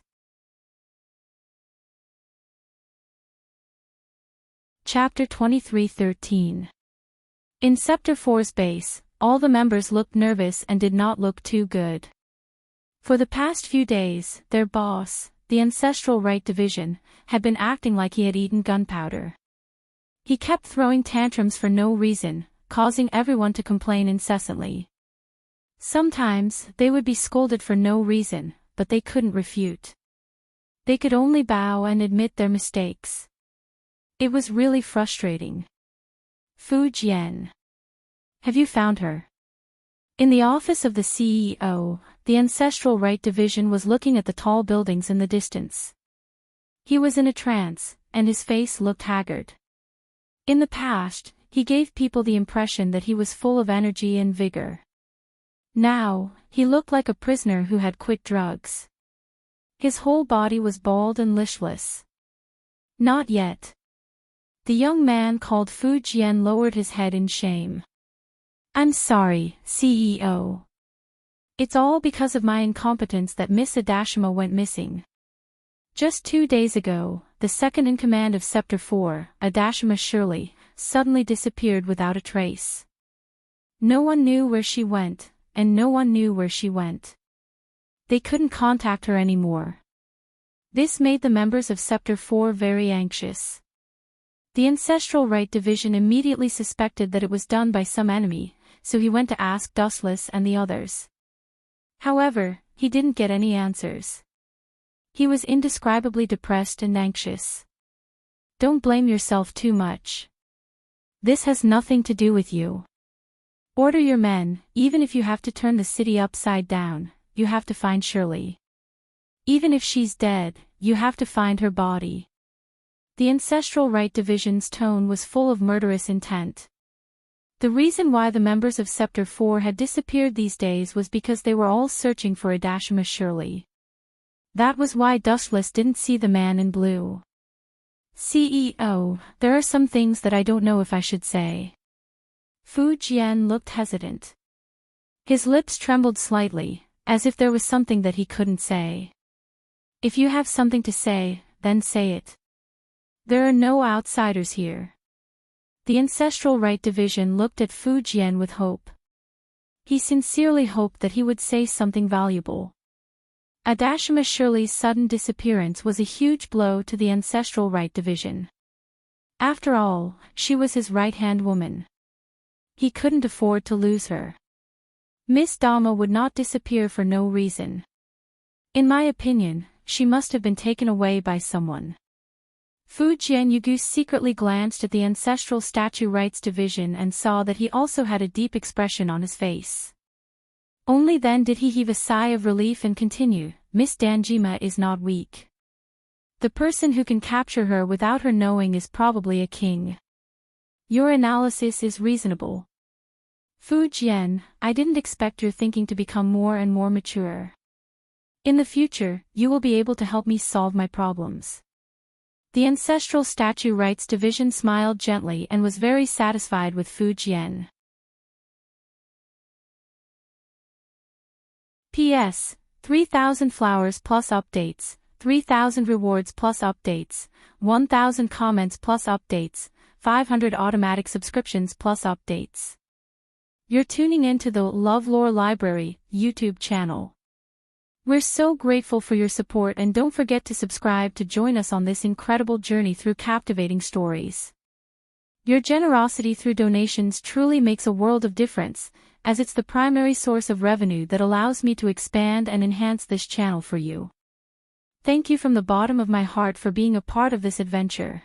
Chapter 23:13. In Scepter 4's base, all the members looked nervous and did not look too good. For the past few days, their boss, the Ancestral Right Division, had been acting like he had eaten gunpowder. He kept throwing tantrums for no reason, causing everyone to complain incessantly. Sometimes, they would be scolded for no reason, but they couldn't refute. They could only bow and admit their mistakes. It was really frustrating. Fu Jian. Have you found her? In the office of the CEO, the Ancestral Right Division was looking at the tall buildings in the distance. He was in a trance, and his face looked haggard. In the past, he gave people the impression that he was full of energy and vigor. Now, he looked like a prisoner who had quit drugs. His whole body was bald and lishless. Not yet. The young man called Fu Jian lowered his head in shame. I'm sorry, CEO. It's all because of my incompetence that Miss Adashima went missing. Just 2 days ago, the second in command of Scepter 4, Adashima Shirley, suddenly disappeared without a trace. No one knew where she went, and no one knew where she went. They couldn't contact her anymore. This made the members of Scepter 4 very anxious. The Ancestral Right Division immediately suspected that it was done by some enemy, so he went to ask Dustless and the others. However, he didn't get any answers. He was indescribably depressed and anxious. Don't blame yourself too much. This has nothing to do with you. Order your men, even if you have to turn the city upside down, you have to find Shirley. Even if she's dead, you have to find her body. The Ancestral Right Division's tone was full of murderous intent. The reason why the members of Scepter 4 had disappeared these days was because they were all searching for Adashima Shirley. That was why Dustless didn't see the man in blue. CEO, there are some things that I don't know if I should say. Fu Jian looked hesitant. His lips trembled slightly, as if there was something that he couldn't say. If you have something to say, then say it. There are no outsiders here. The Ancestral Right Division looked at Fu Jian with hope. He sincerely hoped that he would say something valuable. Adashima Shirley's sudden disappearance was a huge blow to the Ancestral Right Division. After all, she was his right-hand woman. He couldn't afford to lose her. Miss Dama would not disappear for no reason. In my opinion, she must have been taken away by someone. Fu Jianyugu secretly glanced at the Ancestral Statue Rights Division and saw that he also had a deep expression on his face. Only then did he heave a sigh of relief and continue, Miss Danjima is not weak. The person who can capture her without her knowing is probably a king. Your analysis is reasonable. Fu Jian, I didn't expect your thinking to become more and more mature. In the future, you will be able to help me solve my problems. The Ancestral Statue Rights Division smiled gently and was very satisfied with Fu Jian. P.S. 3,000 flowers plus updates, 3,000 rewards plus updates, 1,000 comments plus updates, 500 automatic subscriptions plus updates. You're tuning into the LoveLore Library YouTube channel. We're so grateful for your support, and don't forget to subscribe to join us on this incredible journey through captivating stories. Your generosity through donations truly makes a world of difference, as it's the primary source of revenue that allows me to expand and enhance this channel for you. Thank you from the bottom of my heart for being a part of this adventure.